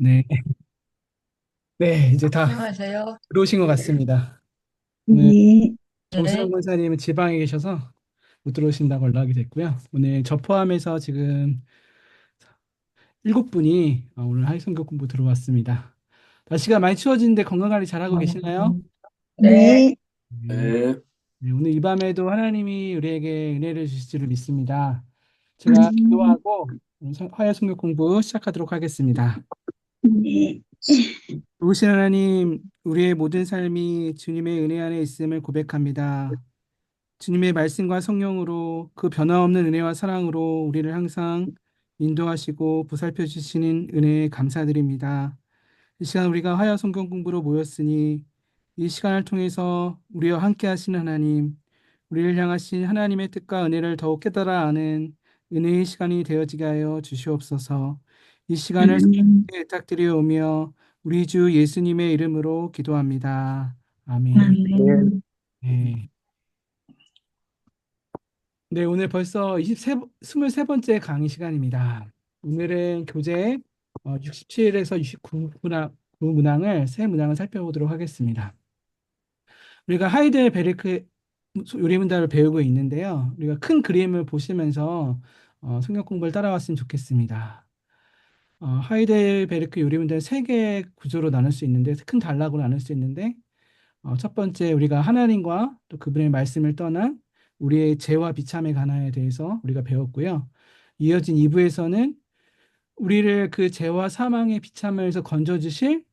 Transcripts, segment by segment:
네, 네, 이제 다 안녕하세요. 들어오신 것 같습니다. 오늘 네, 정수영 네, 권사님은 지방에 계셔서 못 들어오신다고 연락이 됐고요. 오늘 저 포함해서 지금 7분이 오늘 하이성경 공부 들어왔습니다. 날씨가 많이 추워지는데 건강 관리 잘하고 계시나요? 네, 네, 네, 네, 네, 오늘 이 밤에도 하나님이 우리에게 은혜를 주실 줄을 믿습니다. 제가 음, 기도하고 화요 성경 공부 시작하도록 하겠습니다. 네, 좋으신 하나님, 우리의 모든 삶이 주님의 은혜 안에 있음을 고백합니다. 주님의 말씀과 성령으로 그 변화없는 은혜와 사랑으로 우리를 항상 인도하시고 보살펴 주시는 은혜에 감사드립니다. 이 시간 우리가 하야 성경 공부로 모였으니 이 시간을 통해서 우리와 함께 하시는 하나님, 우리를 향하신 하나님의 뜻과 은혜를 더욱 깨달아 아는 은혜의 시간이 되어지게 하여 주시옵소서. 이 시간을 아멘, 성령께 부탁드려오며 우리 주 예수님의 이름으로 기도합니다. 아멘. 아멘, 네. 네, 오늘 벌써 23번째 강의 시간입니다. 오늘은 교재 67에서 69문항, 문항을 세 문항을 살펴보도록 하겠습니다. 우리가 하이델베르크 요리문답을 배우고 있는데요. 우리가 큰 그림을 보시면서 성경 공부를 따라왔으면 좋겠습니다. 하이델베르크 요리문답을 세 개의 구조로 나눌 수 있는데, 큰 단락으로 나눌 수 있는데, 첫 번째 우리가 하나님과 또 그분의 말씀을 떠난 우리의 죄와 비참의 가나에 대해서 우리가 배웠고요. 이어진 2부에서는 우리를 그 죄와 사망의 비참에서 건져주실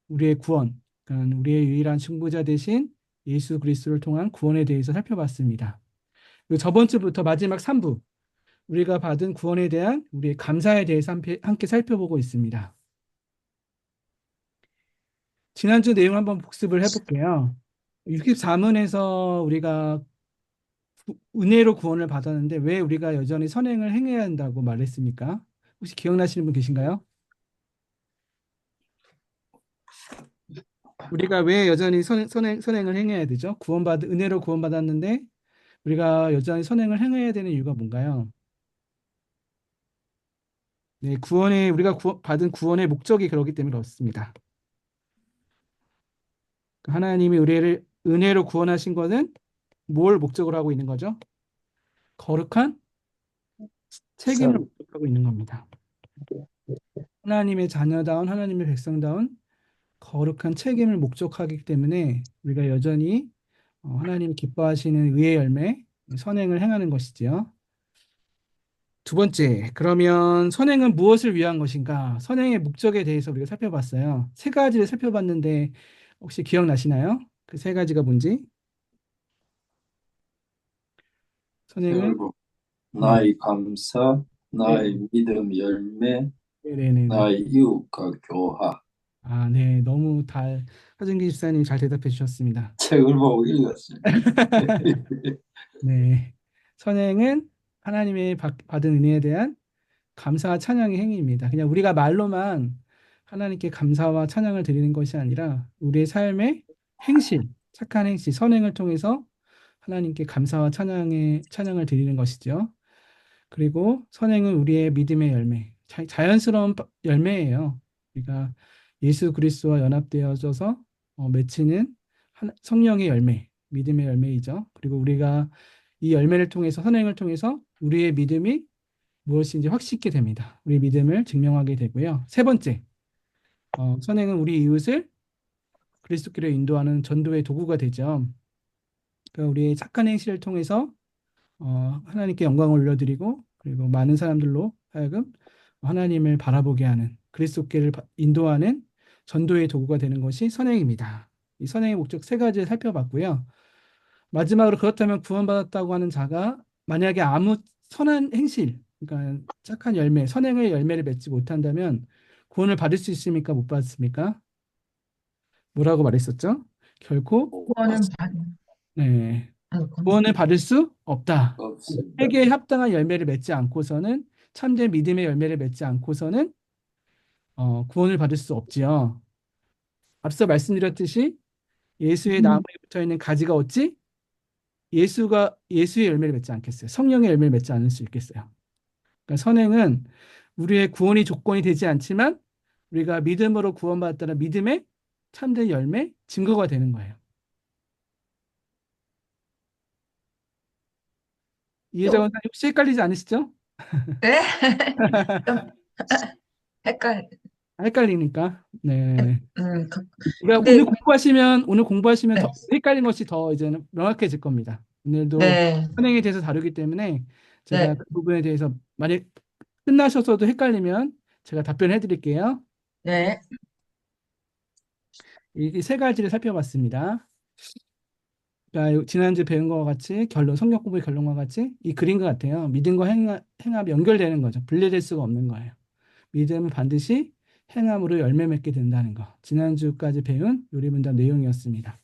우리의 구원, 그러니까 우리의 유일한 중보자 되신 예수 그리스도를 통한 구원에 대해서 살펴봤습니다. 그리고 저번 주부터 마지막 3부, 우리가 받은 구원에 대한 우리의 감사에 대해서 함께 살펴보고 있습니다. 지난주 내용 한번 복습을 해볼게요. 64문에서 우리가 은혜로 구원을 받았는데 왜 우리가 여전히 선행을 행해야 한다고 말했습니까? 혹시 기억나시는 분 계신가요? 우리가 왜 여전히 선행을 행해야 되죠? 은혜로 구원받았는데 우리가 여전히 선행을 행해야 되는 이유가 뭔가요? 네, 우리가 받은 구원의 목적이 그렇기 때문에 그렇습니다. 하나님이 우리를 은혜로 구원하신 것은 뭘 목적으로 하고 있는 거죠? 거룩한 책임을 참, 목적으로 하고 있는 겁니다. 하나님의 자녀다운 하나님의 백성다운 거룩한 책임을 목적하기 때문에 우리가 여전히 하나님 기뻐하시는 의의 열매, 선행을 행하는 것이지요. 두 번째, 그러면 선행은 무엇을 위한 것인가? 선행의 목적에 대해서 우리가 살펴봤어요. 세 가지를 살펴봤는데 혹시 기억나시나요? 그 세 가지가 뭔지? 선행은 결국 네, 나의 감사, 네, 나의 믿음 열매, 네, 네, 네. 네. 나의 이웃과 교화. 아, 네, 너무 하준기 집사님 잘 대답해 주셨습니다. 책을 보고 읽었어요. 네, 선행은 하나님의 받은 은혜에 대한 감사와 찬양의 행위입니다. 그냥 우리가 말로만 하나님께 감사와 찬양을 드리는 것이 아니라 우리의 삶의 행실, 착한 행실, 선행을 통해서 하나님께 감사와 찬양을 드리는 것이죠. 그리고 선행은 우리의 믿음의 열매, 자연스러운 열매예요. 우리가 예수 그리스도와 연합되어져서 맺히는 성령의 열매, 믿음의 열매이죠. 그리고 우리가 이 열매를 통해서 선행을 통해서 우리의 믿음이 무엇인지 확신있게 됩니다. 우리 믿음을 증명하게 되고요. 세 번째, 선행은 우리 이웃을 그리스도께로 인도하는 전도의 도구가 되죠. 그러니까 우리의 착한 행실을 통해서 하나님께 영광을 올려드리고 그리고 많은 사람들로 하여금 하나님을 바라보게 하는 그리스도께를 인도하는 전도의 도구가 되는 것이 선행입니다. 이 선행의 목적 세 가지를 살펴봤고요. 마지막으로 그렇다면 구원받았다고 하는 자가 만약에 아무 선한 행실, 그러니까 착한 열매, 선행의 열매를 맺지 못한다면 구원을 받을 수 있습니까? 못 받습니까? 뭐라고 말했었죠? 결코 못 구원은 봤습니다. 네, 구원을 받을 수 없다. 없습니다. 회개에 합당한 열매를 맺지 않고서는 참된 믿음의 열매를 맺지 않고서는 구원을 받을 수 없지요. 앞서 말씀드렸듯이 예수의 나무에 붙어 있는 가지가 어찌 예수의 열매를 맺지 않겠어요? 성령의 열매를 맺지 않을 수 있겠어요? 그러니까 선행은 우리의 구원이 조건이 되지 않지만 우리가 믿음으로 구원받았다는 믿음의 참된 열매 증거가 되는 거예요. 이해자 또, 원사님 혹시 헷갈리지 않으시죠? 네? 좀 헷갈, 헷갈리니까. 네. 음, 그러니까 근데, 오늘 공부하시면 더 네, 헷갈린 것이 더 이제는 명확해질 겁니다. 오늘도 네, 선행에 대해서 다루기 때문에 제가 네, 그 부분에 대해서 만약 끝나셔서도 헷갈리면 제가 답변해 드릴게요. 네, 이 세 가지를 살펴봤습니다. 그러니까 지난주 배운 것과 같이 결론, 성경 공부의 결론과 같이 이 그림과 같아요. 믿음과 행함이 연결되는 거죠. 분리될 수가 없는 거예요. 믿음은 반드시 행함으로 열매 맺게 된다는 거. 지난주까지 배운 요리문답 내용이었습니다.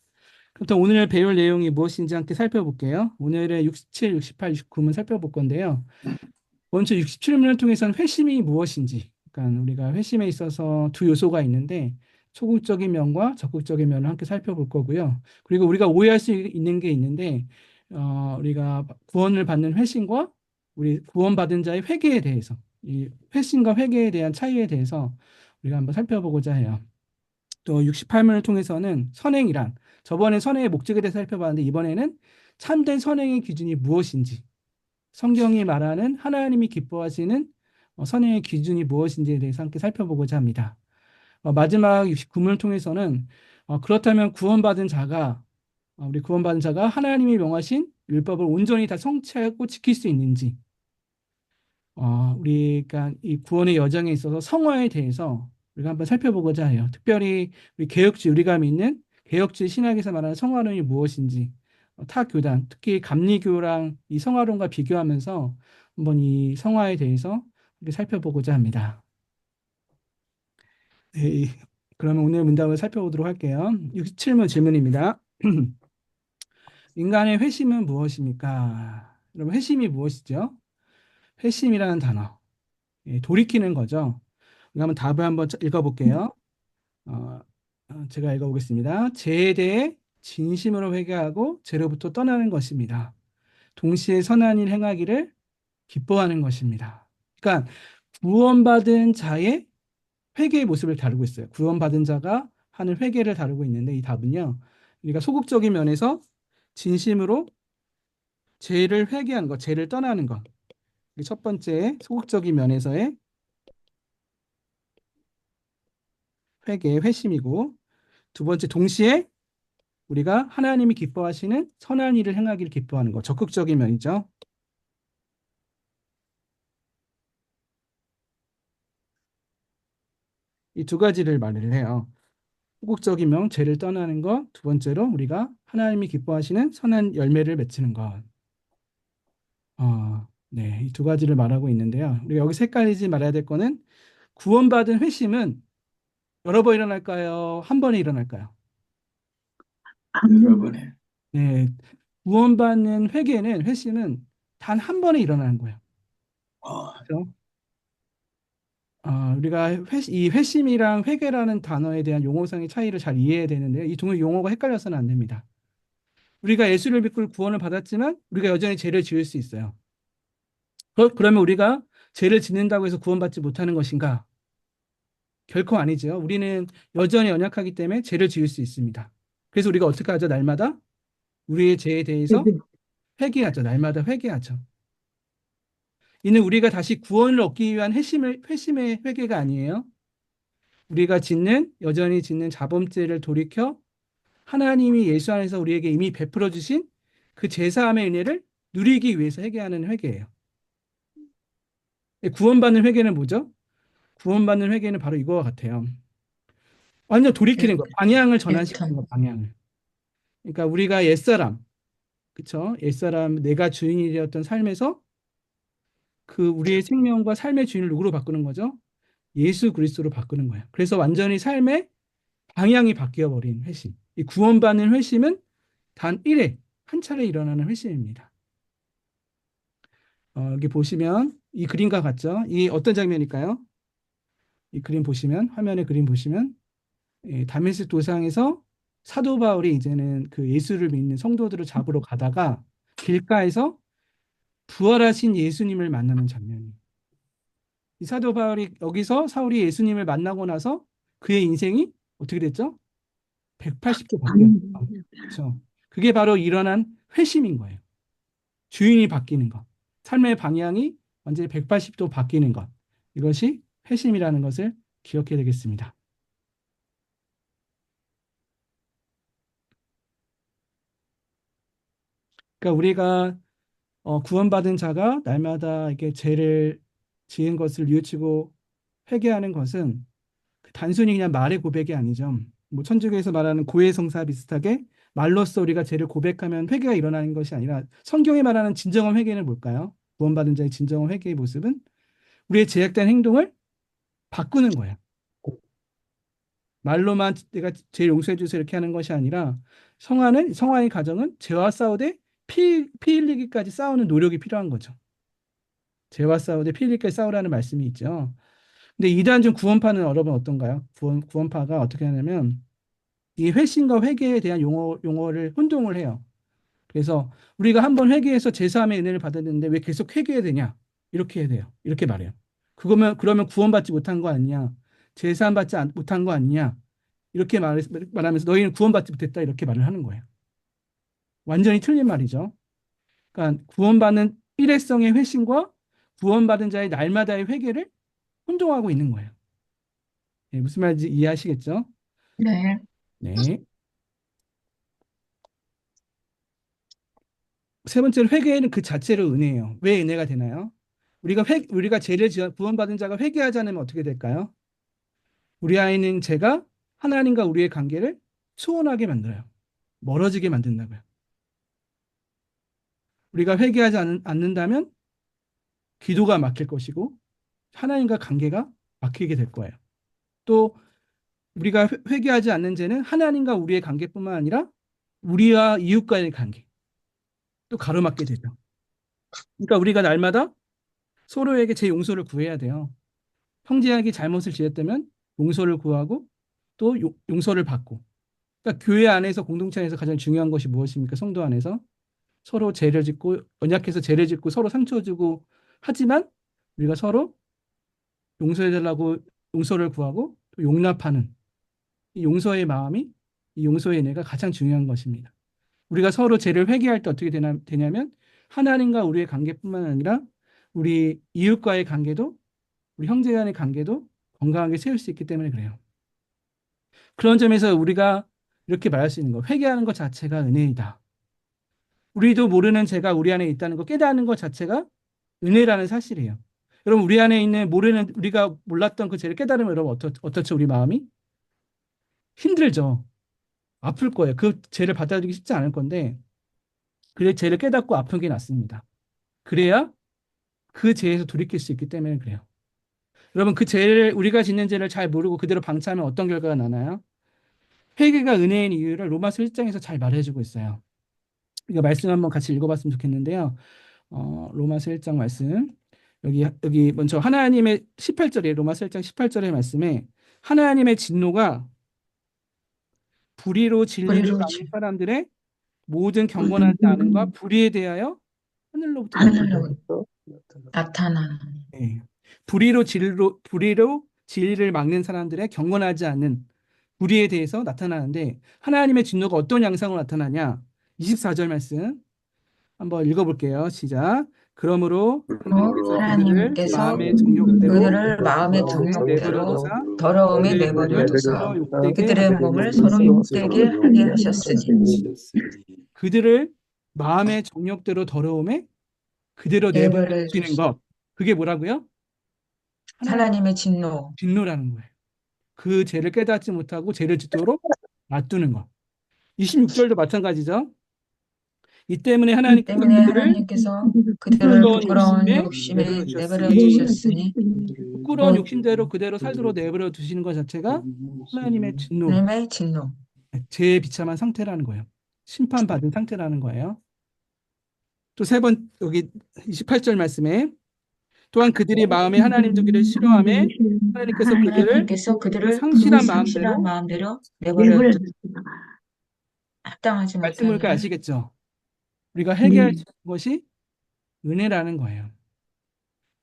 그럼 오늘 배울 내용이 무엇인지 함께 살펴볼게요. 오늘의 67, 68, 69문 살펴볼 건데요. 먼저 67문을 통해서는 회심이 무엇인지, 그러니까 우리가 회심에 있어서 두 요소가 있는데 소극적인 면과 적극적인 면을 함께 살펴볼 거고요. 그리고 우리가 오해할 수 있는 게 있는데 우리가 구원을 받는 회심과 우리 구원받은 자의 회개에 대해서 이 회심과 회개에 대한 차이에 대해서 우리가 한번 살펴보고자 해요. 또 68문을 통해서는 선행이란 저번에 선행의 목적에 대해서 살펴봤는데 이번에는 참된 선행의 기준이 무엇인지 성경이 말하는 하나님이 기뻐하시는 선행의 기준이 무엇인지에 대해서 함께 살펴보고자 합니다. 마지막 69문을 통해서는 그렇다면 우리 구원받은 자가 하나님이 명하신 율법을 온전히 다 성취하고 지킬 수 있는지 우리가 이 구원의 여정에 있어서 성화에 대해서 우리가 한번 살펴보고자 해요. 특별히 우리 개혁주의, 우리가 믿는 개혁주의 신학에서 말하는 성화론이 무엇인지, 타 교단, 특히 감리교랑 이 성화론과 비교하면서 한번 이 성화에 대해서 우리 살펴보고자 합니다. 네, 그러면 오늘 문답을 살펴보도록 할게요. 67문 질문입니다. 인간의 회심은 무엇입니까? 여러분, 회심이 무엇이죠? 회심이라는 단어. 돌이키는 거죠. 우리 한번 답을 한번 읽어볼게요. 어, 제가 읽어보겠습니다. 죄에 대해 진심으로 회개하고 죄로부터 떠나는 것입니다. 동시에 선한 일 행하기를 기뻐하는 것입니다. 그러니까 구원받은 자의 회개의 모습을 다루고 있어요. 구원받은 자가 하는 회개를 다루고 있는데 이 답은요. 우리가 소극적인 면에서 진심으로 죄를 회개하는 것, 죄를 떠나는 것. 이게 첫 번째 소극적인 면에서의 회개의 회심이고 두 번째 동시에 우리가 하나님이 기뻐하시는 선한 일을 행하기를 기뻐하는 것, 적극적인 면이죠. 이 두 가지를 말을 해요. 소극적인 면, 죄를 떠나는 것, 두 번째로 우리가 하나님이 기뻐하시는 선한 열매를 맺히는 것. 네, 이 두 가지를 말하고 있는데요. 우리가 여기서 헷갈리지 말아야 될 거는 구원받은 회심은 여러 번 일어날까요? 한 번에 일어날까요? 여러 번에. 네, 구원받는 회심은 단 한 번에 일어나는 거예요. 어, 그렇죠? 우리가 이 회심이랑 회개라는 단어에 대한 용어상의 차이를 잘 이해해야 되는데요. 이 두 용어가 헷갈려서는 안 됩니다. 우리가 예수를 믿고 구원을 받았지만 우리가 여전히 죄를 지을 수 있어요. 그러면 우리가 죄를 짓는다고 해서 구원받지 못하는 것인가? 결코 아니죠. 우리는 여전히 연약하기 때문에 죄를 지을 수 있습니다. 그래서 우리가 어떻게 하죠? 날마다 우리의 죄에 대해서 회개하죠. 날마다 회개하죠. 이는 우리가 다시 구원을 얻기 위한 회심의 회개가 아니에요. 우리가 여전히 짓는 자범죄를 돌이켜 하나님이 예수 안에서 우리에게 이미 베풀어 주신 그 제사함의 은혜를 누리기 위해서 회개하는 회개예요. 구원받는 회개는 뭐죠? 구원받는 회개는 바로 이거와 같아요. 완전 돌이키는 거, 방향을 전환시키는 일턴, 거, 방향을. 그러니까 우리가 옛사람, 그쵸? 옛사람, 내가 주인이 되었던 삶에서 그 우리의 생명과 삶의 주인을 누구로 바꾸는 거죠? 예수 그리스도로 바꾸는 거예요. 그래서 완전히 삶의 방향이 바뀌어 버린 회심. 이 구원받는 회심은 단 1회, 한 차례 일어나는 회심입니다. 여기 보시면 이 그림과 같죠? 이 어떤 장면일까요? 이 그림 보시면, 화면에 그림 보시면 다메섹 도상에서 사도 바울이 이제는 그 예수를 믿는 성도들을 잡으러 가다가 길가에서 부활하신 예수님을 만나는 장면이에요. 이 사도 바울이 여기서 사울이 예수님을 만나고 나서 그의 인생이 어떻게 됐죠? 180도 바뀌었죠. 그렇죠. 그게 바로 일어난 회심인 거예요. 주인이 바뀌는 것. 삶의 방향이 완전히 180도 바뀌는 것. 이것이 회심이라는 것을 기억해야 되겠습니다. 그러니까 우리가 구원받은 자가 날마다 이렇게 죄를 지은 것을 뉘우치고 회개하는 것은 단순히 그냥 말의 고백이 아니죠. 뭐 천주교에서 말하는 고해성사 비슷하게 말로써 우리가 죄를 고백하면 회개가 일어나는 것이 아니라 성경이 말하는 진정한 회개는 뭘까요? 구원받은 자의 진정한 회개의 모습은 우리의 제약된 행동을 바꾸는 거예요. 말로만 내가 죄 용서해 주세요 이렇게 하는 것이 아니라 성화의 과정은 죄와 싸우되 피 흘리기까지 싸우는 노력이 필요한 거죠. 죄와 싸우되 피 흘리기까지 싸우라는 말씀이 있죠. 근데 이단중 구원파는 여러분 어떤가요? 구원파가 어떻게 하냐면 이 회심과 회개에 대한 용어를 혼동을 해요. 그래서 우리가 한번 회개해서 제사함의 은혜를 받았는데 왜 계속 회개해야 되냐? 이렇게 해야 돼요. 이렇게 말해요. 그러면 구원받지 못한 거 아니냐? 제사함 받지 못한 거 아니냐? 이렇게 말하면서 너희는 구원받지 못했다 이렇게 말을 하는 거예요. 완전히 틀린 말이죠. 그러니까 구원받는 일회성의 회심과 구원받은 자의 날마다의 회개를 혼동하고 있는 거예요. 네, 무슨 말인지 이해하시겠죠? 네. 네. 세 번째로 회개는 그 자체로 은혜예요. 왜 은혜가 되나요? 우리가 구원받은 자가 회개하지 않으면 어떻게 될까요? 우리 안에 있는 죄가 하나님과 우리의 관계를 소원하게 만들어요. 멀어지게 만든다고요. 우리가 회개하지 않는다면 기도가 막힐 것이고 하나님과 관계가 막히게 될 거예요. 또 우리가 회개하지 않는 죄는 하나님과 우리의 관계뿐만 아니라 우리와 이웃과의 관계 또 가로막게 되죠. 그러니까 우리가 날마다 서로에게 제 용서를 구해야 돼요. 형제에게 잘못을 지었다면 용서를 구하고 또 용서를 받고. 그러니까 교회 안에서 공동체 안에서 가장 중요한 것이 무엇입니까? 성도 안에서 서로 죄를 짓고 언약해서 죄를 짓고 서로 상처 주고 하지만 우리가 서로 용서해 달라고 용서를 구하고 또 용납하는 이 용서의 마음이 이 용서의 은혜가 가장 중요한 것입니다. 우리가 서로 죄를 회개할 때 어떻게 되냐면 하나님과 우리의 관계뿐만 아니라 우리 이웃과의 관계도 우리 형제 간의 관계도 건강하게 세울 수 있기 때문에 그래요. 그런 점에서 우리가 이렇게 말할 수 있는 거 회개하는 것 자체가 은혜이다. 우리도 모르는 죄가 우리 안에 있다는 거 깨닫는 것 자체가 은혜라는 사실이에요. 여러분 우리 안에 있는 모르는 우리가 몰랐던 그 죄를 깨달으면 여러분 어떻죠? 우리 마음이 힘들죠. 아플 거예요. 그 죄를 받아들이기 쉽지 않을 건데 그 죄를 깨닫고 아픈 게 낫습니다. 그래야 그 죄에서 돌이킬 수 있기 때문에 그래요. 여러분 그 죄를 우리가 짓는 죄를 잘 모르고 그대로 방치하면 어떤 결과가 나나요? 회개가 은혜인 이유를 로마서 1장에서 잘 말해주고 있어요. 이거 말씀 한번 같이 읽어봤으면 좋겠는데요. 로마서 1장 말씀. 여기 먼저 하나님의 18절에 로마서 1장 18절의 말씀에 하나님의 진노가 불의로 진리를 불의로 막는 사람들의 모든 경건하지 않음과 불의에 대하여 하늘로부터 하늘로 나타나는 네. 불의로 진리를 막는 사람들의 경건하지 않는 불의에 대해서 나타나는데 하나님의 진노가 어떤 양상으로 나타나냐? 24절 말씀 한번 읽어볼게요. 시작. 그러므로 하나님께서 그들을 하나님께서 마음의 정욕대로 그들을 마음의 더러움에 내버려 정욕대로 두사 더러움에 그들의 내버려 몸을 두사 서로 욕되게 그들의 몸을 서로 욕되게 하게 하셨으니 그들을 마음의 정욕대로 더러움에 그대로 내버려 내버려 두시는 두시 것. 그게 뭐라고요? 하나님 하나님의 진노 진노라는 거예요. 그 죄를 깨닫지 못하고 죄를 짓도록 놔두는 것. 26절도 마찬가지죠. 이 때문에 하나님께서 때문에 그들을 하나님께서 그들을 부끄러운 부끄러운 욕심에 내버려 욕심에 내버려 두셨으니 두셨으니 부끄러운 욕심대로 그대로 살도록 내버려 두시는 것 자체가 하나님의 진노, 하나님의 진노 죄에 비참한 상태라는 거예요. 심판받은 상태라는 거예요. 또 세 번 여기 28절 말씀에 또한 그들이 마음에 하나님 두기를 싫어하며 하나님께서 그들을 하나님께서 그 그들을 그 상실한 상실한 마음대로 마음대로 내버려 두 합당하지 말씀 못한 보니까 일을 아시겠죠? 우리가 해결할 수 있는 것이 은혜라는 거예요.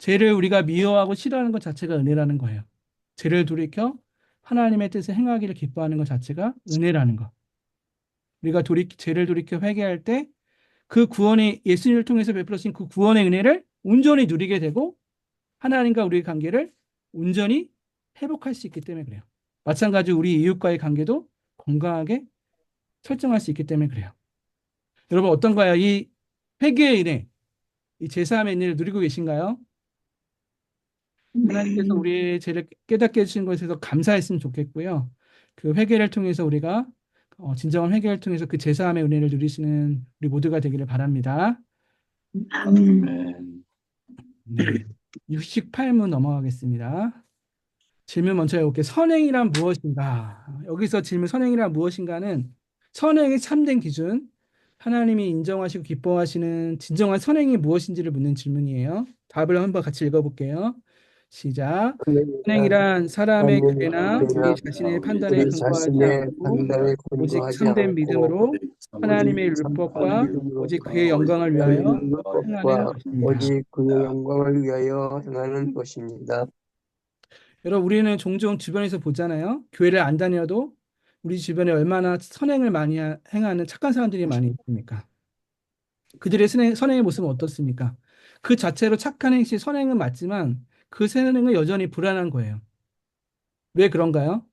죄를 우리가 미워하고 싫어하는 것 자체가 은혜라는 거예요. 죄를 돌이켜 하나님의 뜻을 행하기를 기뻐하는 것 자체가 은혜라는 것. 우리가 죄를 돌이켜 회개할 때 그 구원의 예수님을 통해서 베풀어진 그 구원의 은혜를 온전히 누리게 되고 하나님과 우리의 관계를 온전히 회복할 수 있기 때문에 그래요. 마찬가지로 우리 이웃과의 관계도 건강하게 설정할 수 있기 때문에 그래요. 여러분 어떤가요? 이 회개의 은혜, 이 제사함의 은혜를 누리고 계신가요? 하나님께서 우리의 죄를 깨닫게 해주신 것에서 감사했으면 좋겠고요. 그 회개를 통해서 우리가 진정한 회개를 통해서 그 제사함의 은혜를 누리시는 우리 모두가 되기를 바랍니다. 아멘. 네, 68문 넘어가겠습니다. 질문 먼저 해볼게요. 선행이란 무엇인가? 여기서 질문 선행이란 무엇인가는 선행의 참된 기준, 하나님이 인정하시고 기뻐하시는 진정한 선행이 무엇인지를 묻는 질문이에요. 답을 한번 같이 읽어볼게요. 시작. 선행이란 사람의 규례나 우리 자신의 판단에 우리 근거하지 자신의 않고 판단에 오직 근거하지 참된 않고 믿음으로 하나님의 오직 율법과 참된 오직 믿음으로써 그의 영광을 위하여 하나님의 행하는 율법과 것입니다. 오직 그의 영광을 위하여 행하는 것입니다. 여러분, 우리는 종종 주변에서 보잖아요. 교회를 안 다녀도 우리 주변에 얼마나 선행을 많이 행하는 착한 사람들이 많이 있습니까? 그들의 선행의 모습은 어떻습니까? 그 자체로 착한 행실, 선행은 맞지만 그 선행은 여전히 불안한 거예요. 왜 그런가요?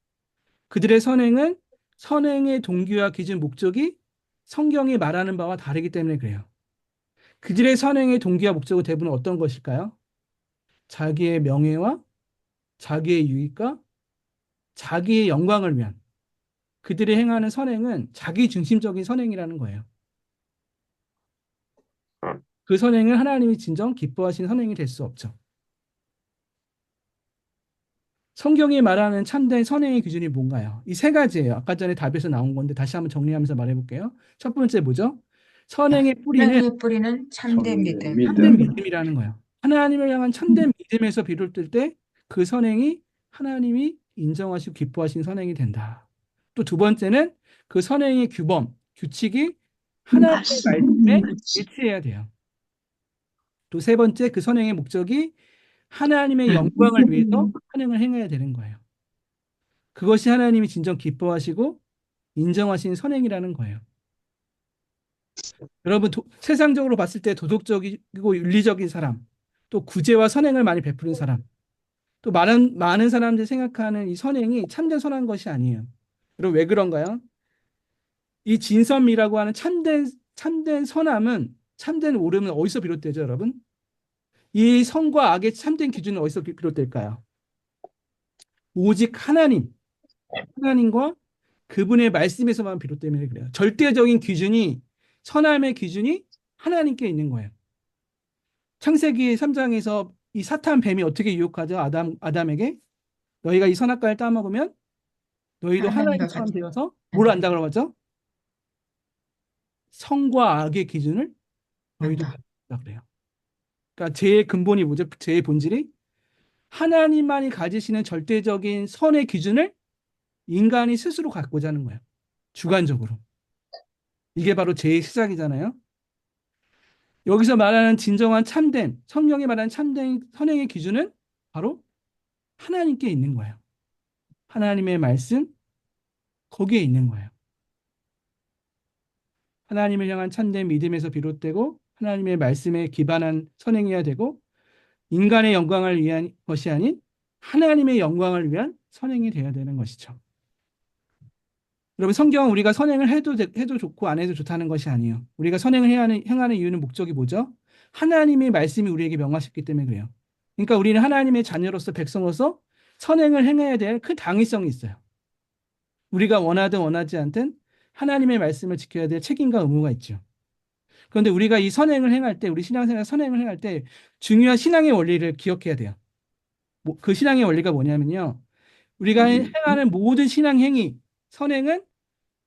그들의 선행은 선행의 동기와 기준, 목적이 성경이 말하는 바와 다르기 때문에 그래요. 그들의 선행의 동기와 목적은 대부분 어떤 것일까요? 자기의 명예와 자기의 유익과 자기의 영광을 위한 그들이 행하는 선행은 자기 중심적인 선행이라는 거예요. 그 선행은 하나님이 진정 기뻐하시는 선행이 될 수 없죠. 성경이 말하는 참된 선행의 기준이 뭔가요? 이 세 가지예요. 아까 전에 답에서 나온 건데 다시 한번 정리하면서 말해볼게요. 첫 번째 뭐죠? 선행의 뿌리는 하나님의 뿌리는 참된 믿음. 참된 믿음이라는 거예요. 하나님을 향한 참된 믿음에서 비롯될 때 그 선행이 하나님이 인정하시고 기뻐하신 선행이 된다. 또 두 번째는 그 선행의 규범, 규칙이 하나님의 말씀에 일치해야 돼요. 또 세 번째 그 선행의 목적이 하나님의 영광을 위해서 선행을 행해야 되는 거예요. 그것이 하나님이 진정 기뻐하시고 인정하신 선행이라는 거예요. 여러분 세상적으로 봤을 때 도덕적이고 윤리적인 사람, 또 구제와 선행을 많이 베푸는 사람, 또 많은 사람들이 생각하는 이 선행이 참된 선한 것이 아니에요. 여러분 왜 그런가요? 이 진선미라고 하는 참된 선함은 참된 오름은 어디서 비롯되죠, 여러분? 이 선과 악의 참된 기준은 어디서 비롯될까요? 오직 하나님과 그분의 말씀에서만 비롯되면 그래요. 절대적인 기준이 선함의 기준이 하나님께 있는 거예요. 창세기 3장에서 이 사탄 뱀이 어떻게 유혹하죠? 아담에게 너희가 이 선악과를 따먹으면 너희도 하나님과 하나님처럼 같이 되어서 뭘 안다 그러고 하죠? 선과 악의 기준을 너희도 한다. 갖다 그래요. 그러니까 죄의 근본이 뭐죠? 죄의 본질이 하나님만이 가지시는 절대적인 선의 기준을 인간이 스스로 갖고자 하는 거예요. 주관적으로. 이게 바로 죄의 시작이잖아요. 여기서 말하는 진정한 참된, 성경이 말하는 참된 선행의 기준은 바로 하나님께 있는 거예요. 하나님의 말씀, 거기에 있는 거예요. 하나님을 향한 참된 믿음에서 비롯되고 하나님의 말씀에 기반한 선행이어야 되고 인간의 영광을 위한 것이 아닌 하나님의 영광을 위한 선행이 되어야 되는 것이죠. 여러분 성경은 우리가 선행을 해도 좋고 안 해도 좋다는 것이 아니에요. 우리가 선행을 행하는 이유는 목적이 뭐죠? 하나님의 말씀이 우리에게 명하셨기 때문에 그래요. 그러니까 우리는 하나님의 자녀로서 백성으로서 선행을 행해야 될 그 당위성이 있어요. 우리가 원하든 원하지 않든 하나님의 말씀을 지켜야 될 책임과 의무가 있죠. 그런데 우리가 이 선행을 행할 때 우리 신앙생활 선행을 행할 때 중요한 신앙의 원리를 기억해야 돼요. 그 신앙의 원리가 뭐냐면요. 우리가 행하는 모든 신앙 행위, 선행은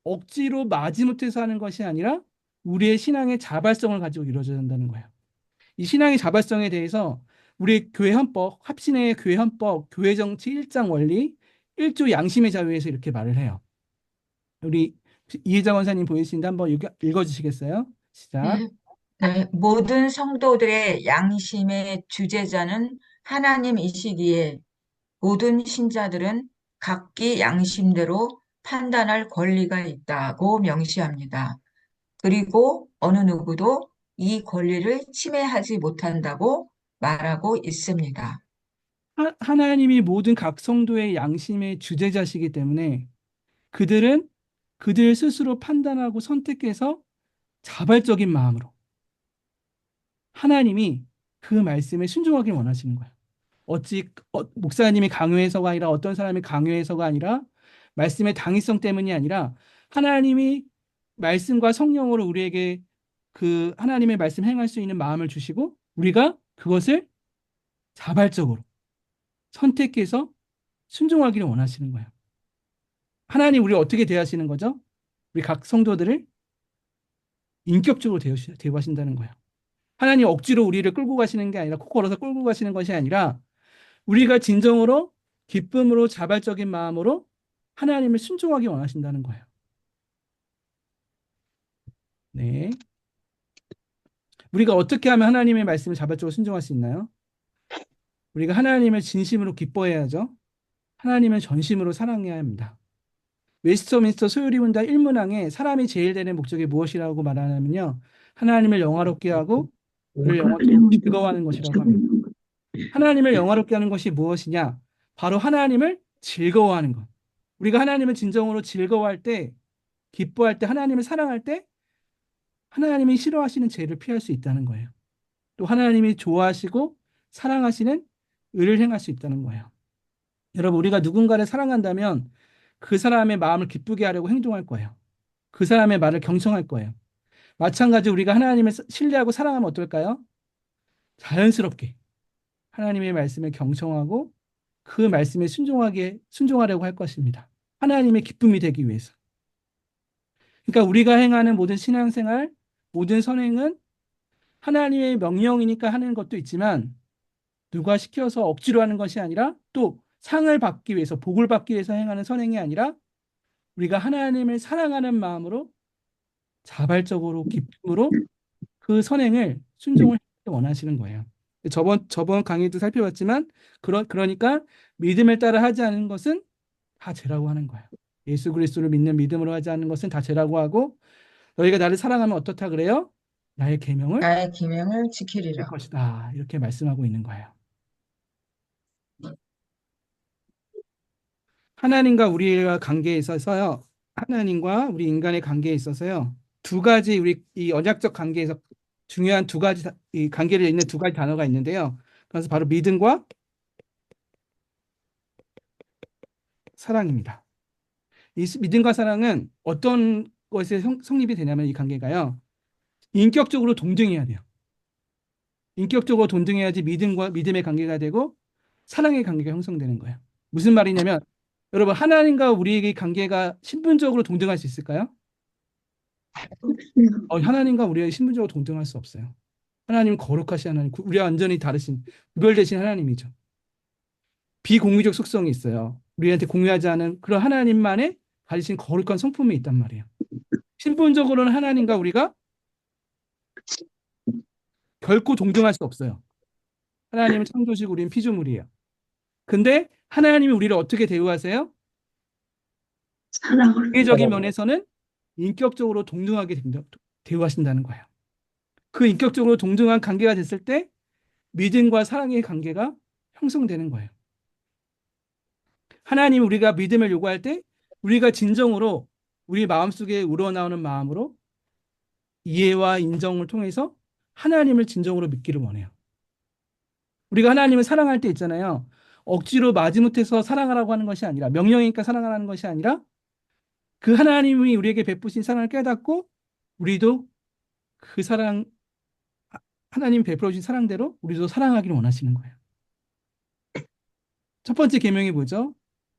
억지로 마지못해서 하는 것이 아니라 우리의 신앙의 자발성을 가지고 이루어져야 한다는 거예요. 이 신앙의 자발성에 대해서 우리 교회 헌법, 합신의 교회 헌법, 교회 정치 1장 원리, 1조 양심의 자유에서 이렇게 말을 해요. 우리 이혜자 원사님 보이시는데 한번 읽어주시겠어요? 시작. 네. 네, 모든 성도들의 양심의 주제자는 하나님이시기에 모든 신자들은 각기 양심대로 판단할 권리가 있다고 명시합니다. 그리고 어느 누구도 이 권리를 침해하지 못한다고 말하고 있습니다. 하나님이 모든 각 성도의 양심의 주제자시기 때문에 그들은 그들 스스로 판단하고 선택해서 자발적인 마음으로 하나님이 그 말씀에 순종하길 원하시는 거예요. 어찌 목사님이 강요해서가 아니라 어떤 사람이 강요해서가 아니라 말씀의 당위성 때문이 아니라 하나님이 말씀과 성령으로 우리에게 그 하나님의 말씀 행할 수 있는 마음을 주시고 우리가 그것을 자발적으로 선택해서 순종하기를 원하시는 거예요. 하나님 우리 어떻게 대하시는 거죠? 우리 각 성도들을 인격적으로 대우하신다는 거예요. 하나님 억지로 우리를 끌고 가시는 게 아니라 코 걸어서 끌고 가시는 것이 아니라 우리가 진정으로 기쁨으로 자발적인 마음으로 하나님을 순종하기 원하신다는 거예요. 네. 우리가 어떻게 하면 하나님의 말씀을 자발적으로 순종할 수 있나요? 우리가 하나님을 진심으로 기뻐해야죠. 하나님을 전심으로 사랑해야 합니다. 웨스트민스터 소요리문답 1문항에 사람이 제일 되는 목적이 무엇이라고 말하냐면요. 하나님을 영화롭게 하고 그를 영원토록 즐거워하는 것이라고 합니다. 하나님을 영화롭게 하는 것이 무엇이냐? 바로 하나님을 즐거워하는 것. 우리가 하나님을 진정으로 즐거워할 때, 기뻐할 때, 하나님을 사랑할 때 하나님이 싫어하시는 죄를 피할 수 있다는 거예요. 또 하나님이 좋아하시고 사랑하시는 의를 행할 수 있다는 거예요. 여러분, 우리가 누군가를 사랑한다면 그 사람의 마음을 기쁘게 하려고 행동할 거예요. 그 사람의 말을 경청할 거예요. 마찬가지로 우리가 하나님을 신뢰하고 사랑하면 어떨까요? 자연스럽게 하나님의 말씀을 경청하고 그 말씀에 순종하려고 할 것입니다. 하나님의 기쁨이 되기 위해서. 그러니까 우리가 행하는 모든 신앙생활, 모든 선행은 하나님의 명령이니까 하는 것도 있지만 누가 시켜서 억지로 하는 것이 아니라 또 상을 받기 위해서, 복을 받기 위해서 행하는 선행이 아니라 우리가 하나님을 사랑하는 마음으로 자발적으로 기쁨으로 그 선행을 순종을 원하시는 거예요. 저번 강의도 살펴봤지만 그러니까 믿음을 따라 하지 않은 것은 다 죄라고 하는 거예요. 예수 그리스도를 믿는 믿음으로 하지 않는 것은 다 죄라고 하고 너희가 나를 사랑하면 어떻다 그래요? 나의 계명을 나의 기명을 지킬 지키리라. 것이다. 이렇게 말씀하고 있는 거예요. 하나님과 우리와 관계에 있어서요. 하나님과 우리 인간의 관계에 있어서요. 두 가지 우리 이 언약적 관계에서 중요한 두 가지 이 관계를 잇는 두 가지 단어가 있는데요. 그래서 바로 믿음과 사랑입니다. 이 믿음과 사랑은 어떤 것에 성립이 되냐면 이 관계가요. 인격적으로 동등해야 돼요. 인격적으로 동등해야지 믿음의 관계가 되고 사랑의 관계가 형성되는 거예요. 무슨 말이냐면 여러분 하나님과 우리에게 관계가 신분적으로 동등할 수 있을까요? 하나님과 우리에게 신분적으로 동등할 수 없어요. 하나님은 거룩하신 하나님, 우리와 완전히 다르신 구별되신 하나님이죠. 비공유적 속성이 있어요. 우리한테 공유하지 않은 그런 하나님만의 가지신 거룩한 성품이 있단 말이에요. 신분적으로는 하나님과 우리가 결코 동등할 수 없어요. 하나님은 창조시고 우리는 피조물이에요. 근데 하나님이 우리를 어떻게 대우하세요? 인격적인 면에서는 인격적으로 동등하게 대우하신다는 거예요. 그 인격적으로 동등한 관계가 됐을 때 믿음과 사랑의 관계가 형성되는 거예요. 하나님 우리가 믿음을 요구할 때 우리가 진정으로 우리 마음속에 우러나오는 마음으로 이해와 인정을 통해서 하나님을 진정으로 믿기를 원해요. 우리가 하나님을 사랑할 때 있잖아요. 억지로 마지못해서 사랑하라고 하는 것이 아니라 명령이니까 사랑하라는 것이 아니라 그 하나님이 우리에게 베푸신 사랑을 깨닫고 우리도 그 사랑 하나님 베풀어 주신 사랑대로 우리도 사랑하기를 원하시는 거예요. 첫 번째 계명이 뭐죠?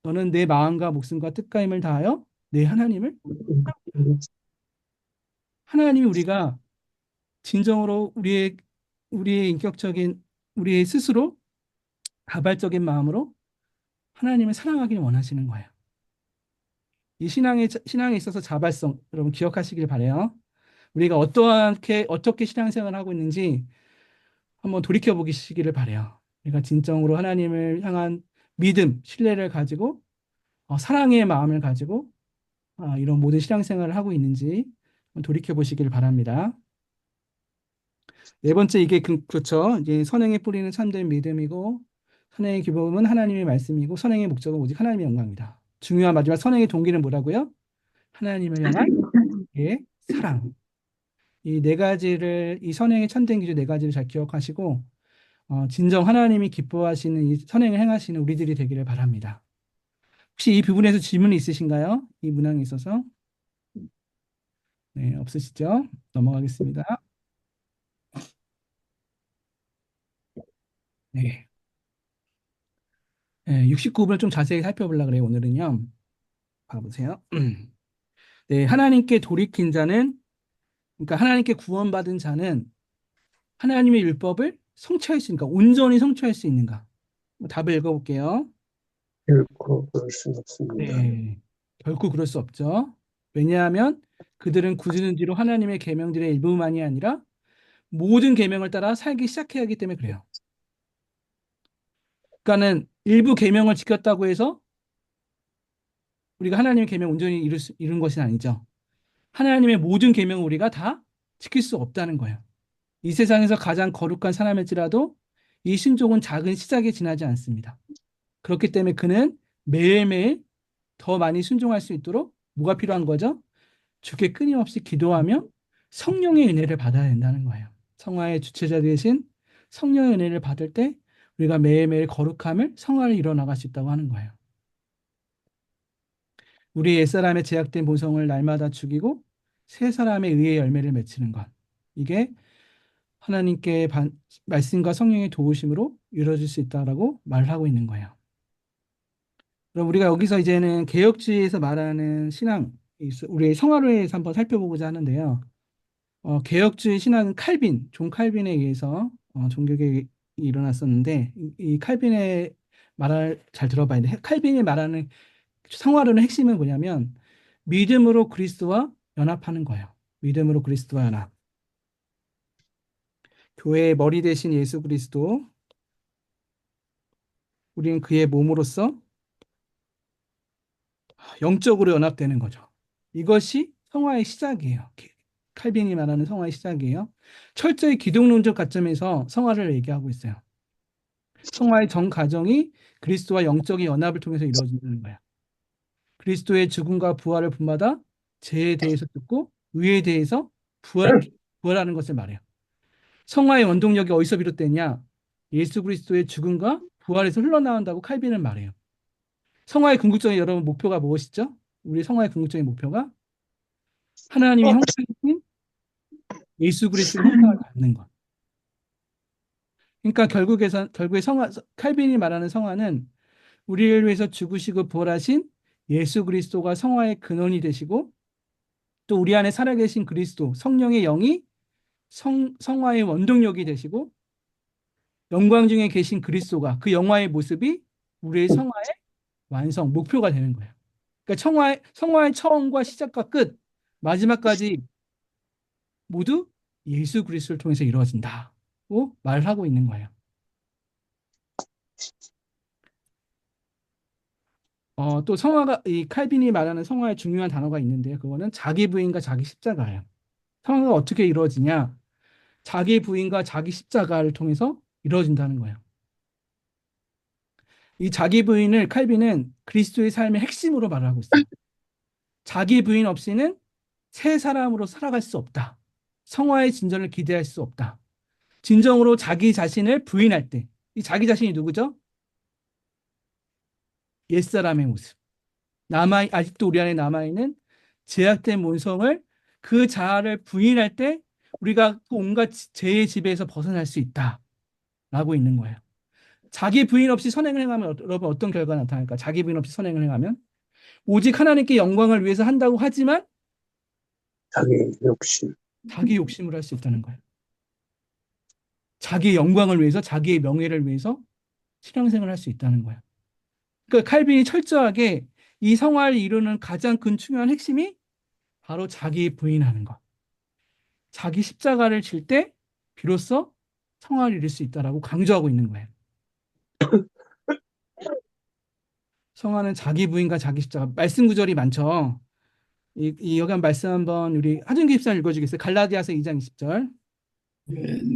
너는 내 마음과 목숨과 뜻과 힘을 다하여 내 하나님을 하나님이 우리가 진정으로 우리의 인격적인 우리의 스스로 자발적인 마음으로 하나님을 사랑하기를 원하시는 거예요. 이 신앙에 있어서 자발성 여러분 기억하시길 바래요. 우리가 어떻게 신앙생활을 하고 있는지 한번 돌이켜 보시기를 바래요. 우리가 진정으로 하나님을 향한 믿음, 신뢰를 가지고 사랑의 마음을 가지고 이런 모든 신앙생활을 하고 있는지 한번 돌이켜 보시기를 바랍니다. 네 번째 이게 그렇죠. 이제 선행의 뿌리는 참된 믿음이고 선행의 기본은 하나님의 말씀이고 선행의 목적은 오직 하나님의 영광입니다. 중요한 마지막 선행의 동기는 뭐라고요? 하나님을 향한 예, 사랑. 이 네 가지를 이 선행의 참된 기준 네 가지를 잘 기억하시고 진정 하나님이 기뻐하시는 이 선행을 행하시는 우리들이 되기를 바랍니다. 혹시 이 부분에서 질문이 있으신가요? 이 문항에 있어서? 네, 없으시죠? 넘어가겠습니다. 네. 네, 69분을 좀 자세히 살펴보려고 그래요, 오늘은요. 봐보세요. 네, 하나님께 돌이킨 자는, 그러니까 하나님께 구원받은 자는 하나님의 율법을 성취할 수 있는가, 온전히 성취할 수 있는가? 답을 읽어볼게요. 결코 그럴 수는 없습니다. 네, 결코 그럴 수 없죠. 왜냐하면 그들은 굳은 뒤로 하나님의 계명들의 일부만이 아니라 모든 계명을 따라 살기 시작해야 하기 때문에 그래요. 그러니까는 일부 계명을 지켰다고 해서 우리가 하나님의 계명 온전히 이룬 것은 아니죠. 하나님의 모든 계명을 우리가 다 지킬 수 없다는 거예요. 이 세상에서 가장 거룩한 사람일지라도 이 신족은 작은 시작에 지나지 않습니다. 그렇기 때문에 그는 매일매일 더 많이 순종할 수 있도록 뭐가 필요한 거죠? 주께 끊임없이 기도하며 성령의 은혜를 받아야 된다는 거예요. 성화의 주체자 되신 성령의 은혜를 받을 때 우리가 매일매일 거룩함을 성화를 이뤄나갈 수 있다고 하는 거예요. 우리 옛사람의 제약된 본성을 날마다 죽이고 새 사람의 의의 열매를 맺히는 것. 이게 하나님께 말씀과 성령의 도우심으로 이루어질 수 있다라고 말하고 있는 거예요. 그럼 우리가 여기서 이제는 개혁주의에서 말하는 신앙, 우리의 성화로에 대해서 한번 살펴보고자 하는데요. 개혁주의 신앙은 존 칼빈에 의해서 종교개혁이 일어났었는데 이 칼빈의 말을 잘 들어봐야 돼. 칼빈이 말하는 성화론의 핵심은 뭐냐면 믿음으로 그리스도와 연합하는 거예요. 믿음으로 그리스도와 연합. 교회의 머리 대신 예수 그리스도, 우리는 그의 몸으로서 영적으로 연합되는 거죠. 이것이 성화의 시작이에요. 칼빈이 말하는 성화의 시작이에요. 철저히 기독론적 관점에서 성화를 얘기하고 있어요. 성화의 전 과정이 그리스도와 영적인 연합을 통해서 이루어지는 거예요. 그리스도의 죽음과 부활을 본받아 죄에 대해서 듣고 의에 대해서 부활하는 것을 말해요. 성화의 원동력이 어디서 비롯되냐? 예수 그리스도의 죽음과 부활에서 흘러나온다고 칼빈은 말해요. 성화의 궁극적인 여러분 목표가 무엇이죠? 우리 성화의 궁극적인 목표가 하나님이 형상이신 예수 그리스도의 형상을 갖는 것. 그러니까 결국에 칼빈이 말하는 성화는 우리를 위해서 죽으시고 부활하신 예수 그리스도가 성화의 근원이 되시고 또 우리 안에 살아계신 그리스도 성령의 영이 성화의 원동력이 되시고 영광 중에 계신 그리스도가 그 영화의 모습이 우리의 성화의 완성 목표가 되는 거예요. 그러니까 성화의 처음과 시작과 끝 마지막까지 모두 예수 그리스도를 통해서 이루어진다고 말을 하고 있는 거예요. 또 이 칼빈이 말하는 성화의 중요한 단어가 있는데요. 그거는 자기 부인과 자기 십자가예요. 성화가 어떻게 이루어지냐? 자기 부인과 자기 십자가를 통해서 이루어진다는 거예요. 이 자기 부인을 칼빈은 그리스도의 삶의 핵심으로 말하고 있어요. 자기 부인 없이는 새 사람으로 살아갈 수 없다. 성화의 진전을 기대할 수 없다. 진정으로 자기 자신을 부인할 때, 이 자기 자신이 누구죠? 옛사람의 모습. 아직도 우리 안에 남아있는 제약된 본성을 그 자아를 부인할 때 우리가 그 온갖 죄의 지배에서 벗어날 수 있다라고 있는 거예요. 자기 부인 없이 선행을 행하면 여러분 어떤 결과가 나타날까? 자기 부인 없이 선행을 행하면 오직 하나님께 영광을 위해서 한다고 하지만 자기 욕심을 할 수 있다는 거예요. 자기의 영광을 위해서 자기의 명예를 위해서 신앙생활을 할 수 있다는 거예요. 그러니까 칼빈이 철저하게 이 성화를 이루는 가장 큰 중요한 핵심이 바로 자기 부인하는 것. 자기 십자가를 질 때 비로소 성화를 이룰 수 있다라고 강조하고 있는 거예요. 성화는 자기 부인과 자기 십자가. 말씀 구절이 많죠. 여기 한 말씀 한번 우리 하준기 집사 읽어주겠어요? 갈라디아서 2장 20절.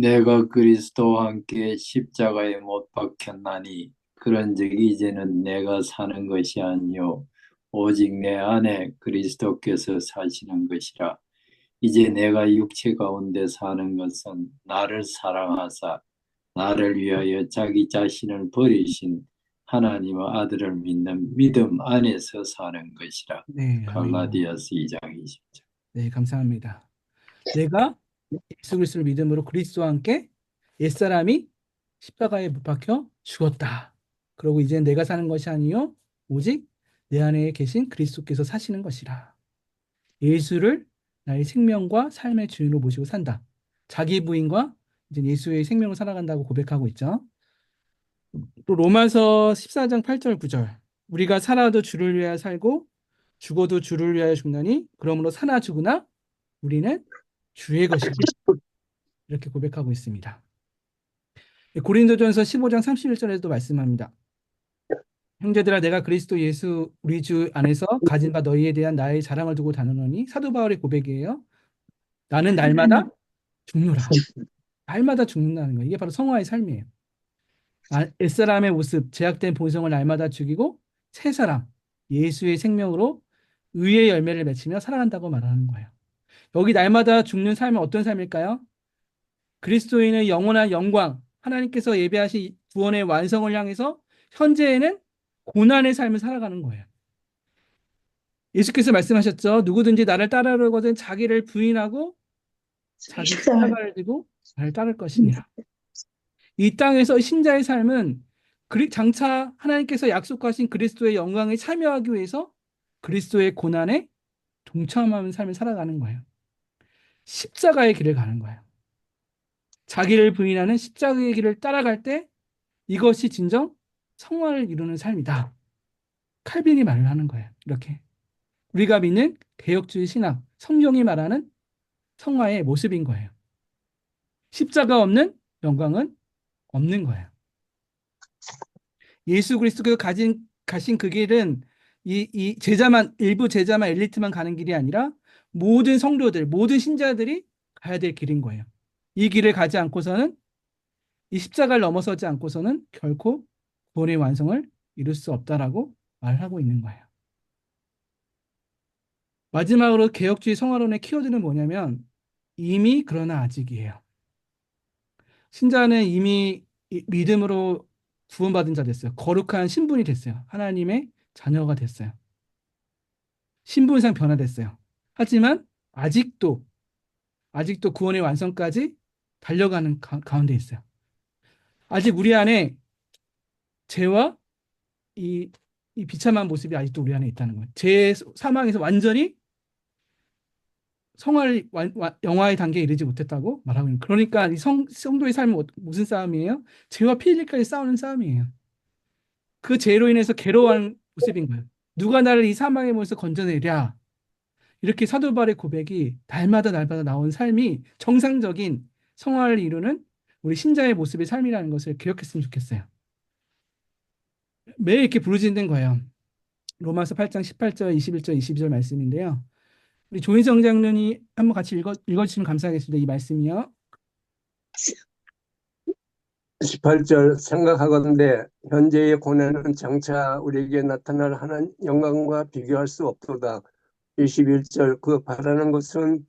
내가 그리스도와 함께 십자가에 못 박혔나니 그런즉 이제는 내가 사는 것이 아니요 오직 내 안에 그리스도께서 사시는 것이라. 이제 내가 육체 가운데 사는 것은 나를 사랑하사 나를 위하여 자기 자신을 버리신 하나님의 아들을 믿는 믿음 안에서 사는 것이라. 네, 아멘. 갈라디아서 2장 20절. 네, 감사합니다. 내가 예수 그리스도를 믿음으로 그리스도와 함께 옛사람이 십자가에 못 박혀 죽었다. 그러고 이제 내가 사는 것이 아니요 오직 내 안에 계신 그리스도께서 사시는 것이라. 예수를 나의 생명과 삶의 주인으로 모시고 산다. 자기 부인과 이제 예수의 생명을 살아간다고 고백하고 있죠. 또 로마서 14장 8절 9절. 우리가 살아도 주를 위하여 살고 죽어도 주를 위하여 죽나니 그러므로 사나 죽으나 우리는 주의 것이다. 이렇게 고백하고 있습니다. 고린도전서 15장 31절에도 말씀합니다. 형제들아 내가 그리스도 예수 우리 주 안에서 가진 바 너희에 대한 나의 자랑을 두고 다누노니 사도 바울의 고백이에요. 나는 날마다 죽노라. 날마다 죽는다는 거예요. 이게 바로 성화의 삶이에요. 옛사람의 모습, 제약된 본성을 날마다 죽이고 새 사람, 예수의 생명으로 의의 열매를 맺히며 살아간다고 말하는 거예요. 여기 날마다 죽는 삶은 어떤 삶일까요? 그리스도인의 영원한 영광, 하나님께서 예배하신 구원의 완성을 향해서 현재에는 고난의 삶을 살아가는 거예요. 예수께서 말씀하셨죠. 누구든지 나를 따르려거든 자기를 부인하고 자기 십자가를 지고 나를 따를 것이니라. 이 땅에서 신자의 삶은 장차 하나님께서 약속하신 그리스도의 영광에 참여하기 위해서 그리스도의 고난에 동참하는 삶을 살아가는 거예요. 십자가의 길을 가는 거예요. 자기를 부인하는 십자가의 길을 따라갈 때 이것이 진정 성화를 이루는 삶이다. 칼빈이 말을 하는 거예요. 이렇게. 우리가 믿는 개혁주의 신학, 성경이 말하는 성화의 모습인 거예요. 십자가 없는 영광은 없는 거예요. 예수 그리스도께서 가신 그 길은 이 제자만, 일부 제자만, 엘리트만 가는 길이 아니라 모든 성도들, 모든 신자들이 가야 될 길인 거예요. 이 길을 가지 않고서는, 이 십자가를 넘어서지 않고서는 결코 구원의 완성을 이룰 수 없다라고 말하고 있는 거예요. 마지막으로 개혁주의 성화론의 키워드는 뭐냐면 이미 그러나 아직이에요. 신자는 이미 믿음으로 구원받은 자 됐어요. 거룩한 신분이 됐어요. 하나님의 자녀가 됐어요. 신분상 변화됐어요. 하지만 아직도 구원의 완성까지 달려가는 가운데 있어요. 아직 우리 안에 죄와 이 비참한 모습이 아직도 우리 안에 있다는 거예요. 죄의 사망에서 완전히 성화를 영화의 단계에 이르지 못했다고 말하고 있는. 그러니까 이 성도의 삶은 무슨 싸움이에요? 죄와 피 흘릴까지 싸우는 싸움이에요. 그 죄로 인해서 괴로워하는 모습인 거예요. 누가 나를 이 사망의 몸에서 건져내랴. 이렇게 사도 바울의 고백이 날마다 나온 삶이 정상적인 성화를 이루는 우리 신자의 모습의 삶이라는 것을 기억했으면 좋겠어요. 매일 이렇게 부르짖는 거예요. 로마서 8장 18절, 21절, 22절 말씀인데요. 우리 조인성 장로님 한번 같이 읽어주시면 감사하겠습니다. 이 말씀이요. 18절 생각하건대 현재의 고난은 장차 우리에게 나타날 하나님 영광과 비교할 수 없도다. 21절 그 바라는 것은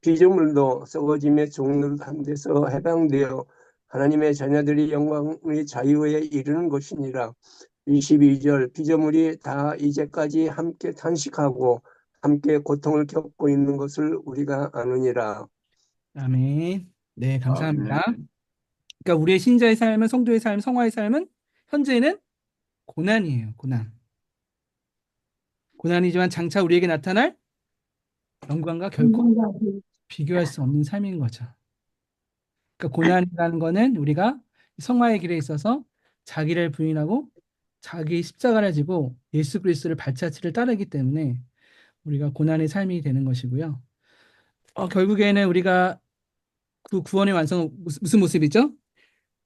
피조물도 썩어짐의 종로한 데서 해방되어 하나님의 자녀들이 영광의 자유에 이르는 것이니라. 22절 피조물이 다 이제까지 함께 탄식하고 함께 고통을 겪고 있는 것을 우리가 아느니라. 아멘. 네, 감사합니다. 아멘. 그러니까 우리의 신자의 삶은, 성도의 삶, 성화의 삶은 현재는 고난이에요. 고난이지만 장차 우리에게 나타날 영광과 결코 비교할 수 없는 삶인 거죠. 그러니까 고난이라는 거는 우리가 성화의 길에 있어서 자기를 부인하고 자기 십자가를 지고 예수 그리스도를 발자취를 따르기 때문에 우리가 고난의 삶이 되는 것이고요. 결국에는 우리가 그 구원의 완성은 무슨 모습이죠?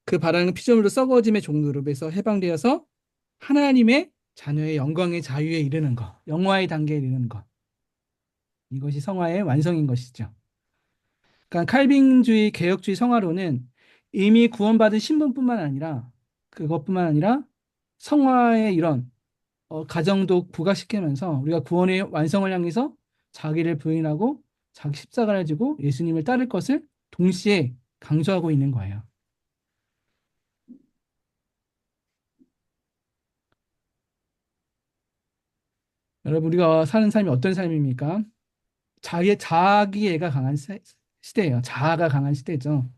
그 바라는 피조물도 썩어짐의 종노릇에서 해방되어서 하나님의 자녀의 영광의 자유에 이르는 것, 영화의 단계에 이르는 것. 이것이 성화의 완성인 것이죠. 그러니까 칼빈주의 개혁주의 성화론은 이미 구원받은 신분뿐만 아니라 그것뿐만 아니라 성화의 이런 가정도 부각시키면서 우리가 구원의 완성을 향해서 자기를 부인하고 자기 십자가를 지고 예수님을 따를 것을 동시에 강조하고 있는 거예요. 여러분, 우리가 사는 삶이 어떤 삶입니까? 자기애가 강한 시대예요. 자아가 강한 시대죠.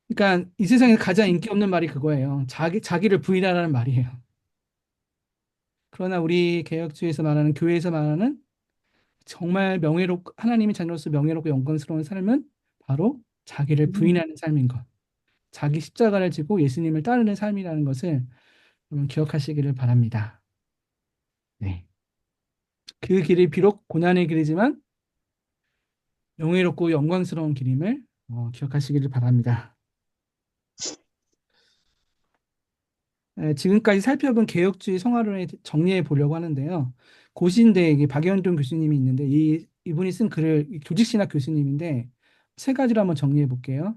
그러니까 이 세상에 가장 인기 없는 말이 그거예요. 자기를 부인하라는 말이에요. 그러나 우리 개혁주의에서 말하는, 교회에서 말하는 정말 명예롭고 하나님의 자녀로서 명예롭고 영광스러운 삶은 바로 자기를 부인하는 삶인 것. 자기 십자가를 지고 예수님을 따르는 삶이라는 것을 여러분 기억하시기를 바랍니다. 네. 그 길이 비록 고난의 길이지만 명예롭고 영광스러운 길임을 기억하시기를 바랍니다. 지금까지 살펴본 개혁주의 성화론을 정리해 보려고 하는데요. 고신대에 박연동 교수님이 있는데 이분이 쓴 글을 조직신학 교수님인데 세 가지로 한번 정리해 볼게요.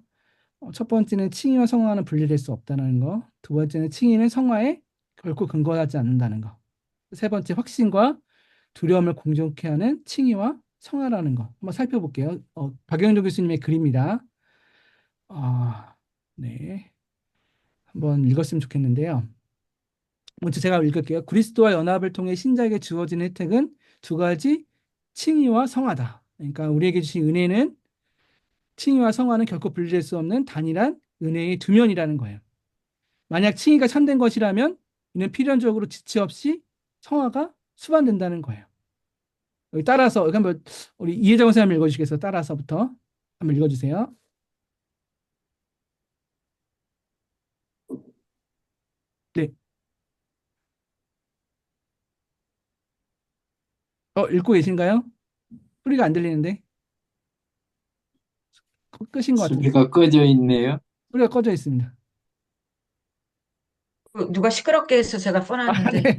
첫 번째는 칭의와 성화는 분리될 수 없다는 거. 두 번째는 칭의는 성화에 결코 근거하지 않는다는 거. 세 번째 확신과 두려움을 공존케 하는 칭의와 성화라는 거. 한번 살펴볼게요. 박영도 교수님의 글입니다. 네. 한번 읽었으면 좋겠는데요. 먼저 제가 읽을게요. 그리스도와 연합을 통해 신자에게 주어지는 혜택은 두 가지 칭의와 성화다. 그러니까 우리에게 주신 은혜는 칭의와 성화는 결코 분리될 수 없는 단일한 은혜의 두 면이라는 거예요. 만약 칭의가 참된 것이라면 이는 필연적으로 지체 없이 성화가 수반된다는 거예요. 여기 따라서 여기 한번 우리 이해정 선생님 읽어주시겠어요? 따라서부터 한번 읽어주세요. 네. 읽고 계신가요? 소리가 안 들리는데 끄신 것 같은데 소리가 꺼져 있네요. 소리가 꺼져 있습니다. 누가 시끄럽게 해서 제가 네. 써놨는데.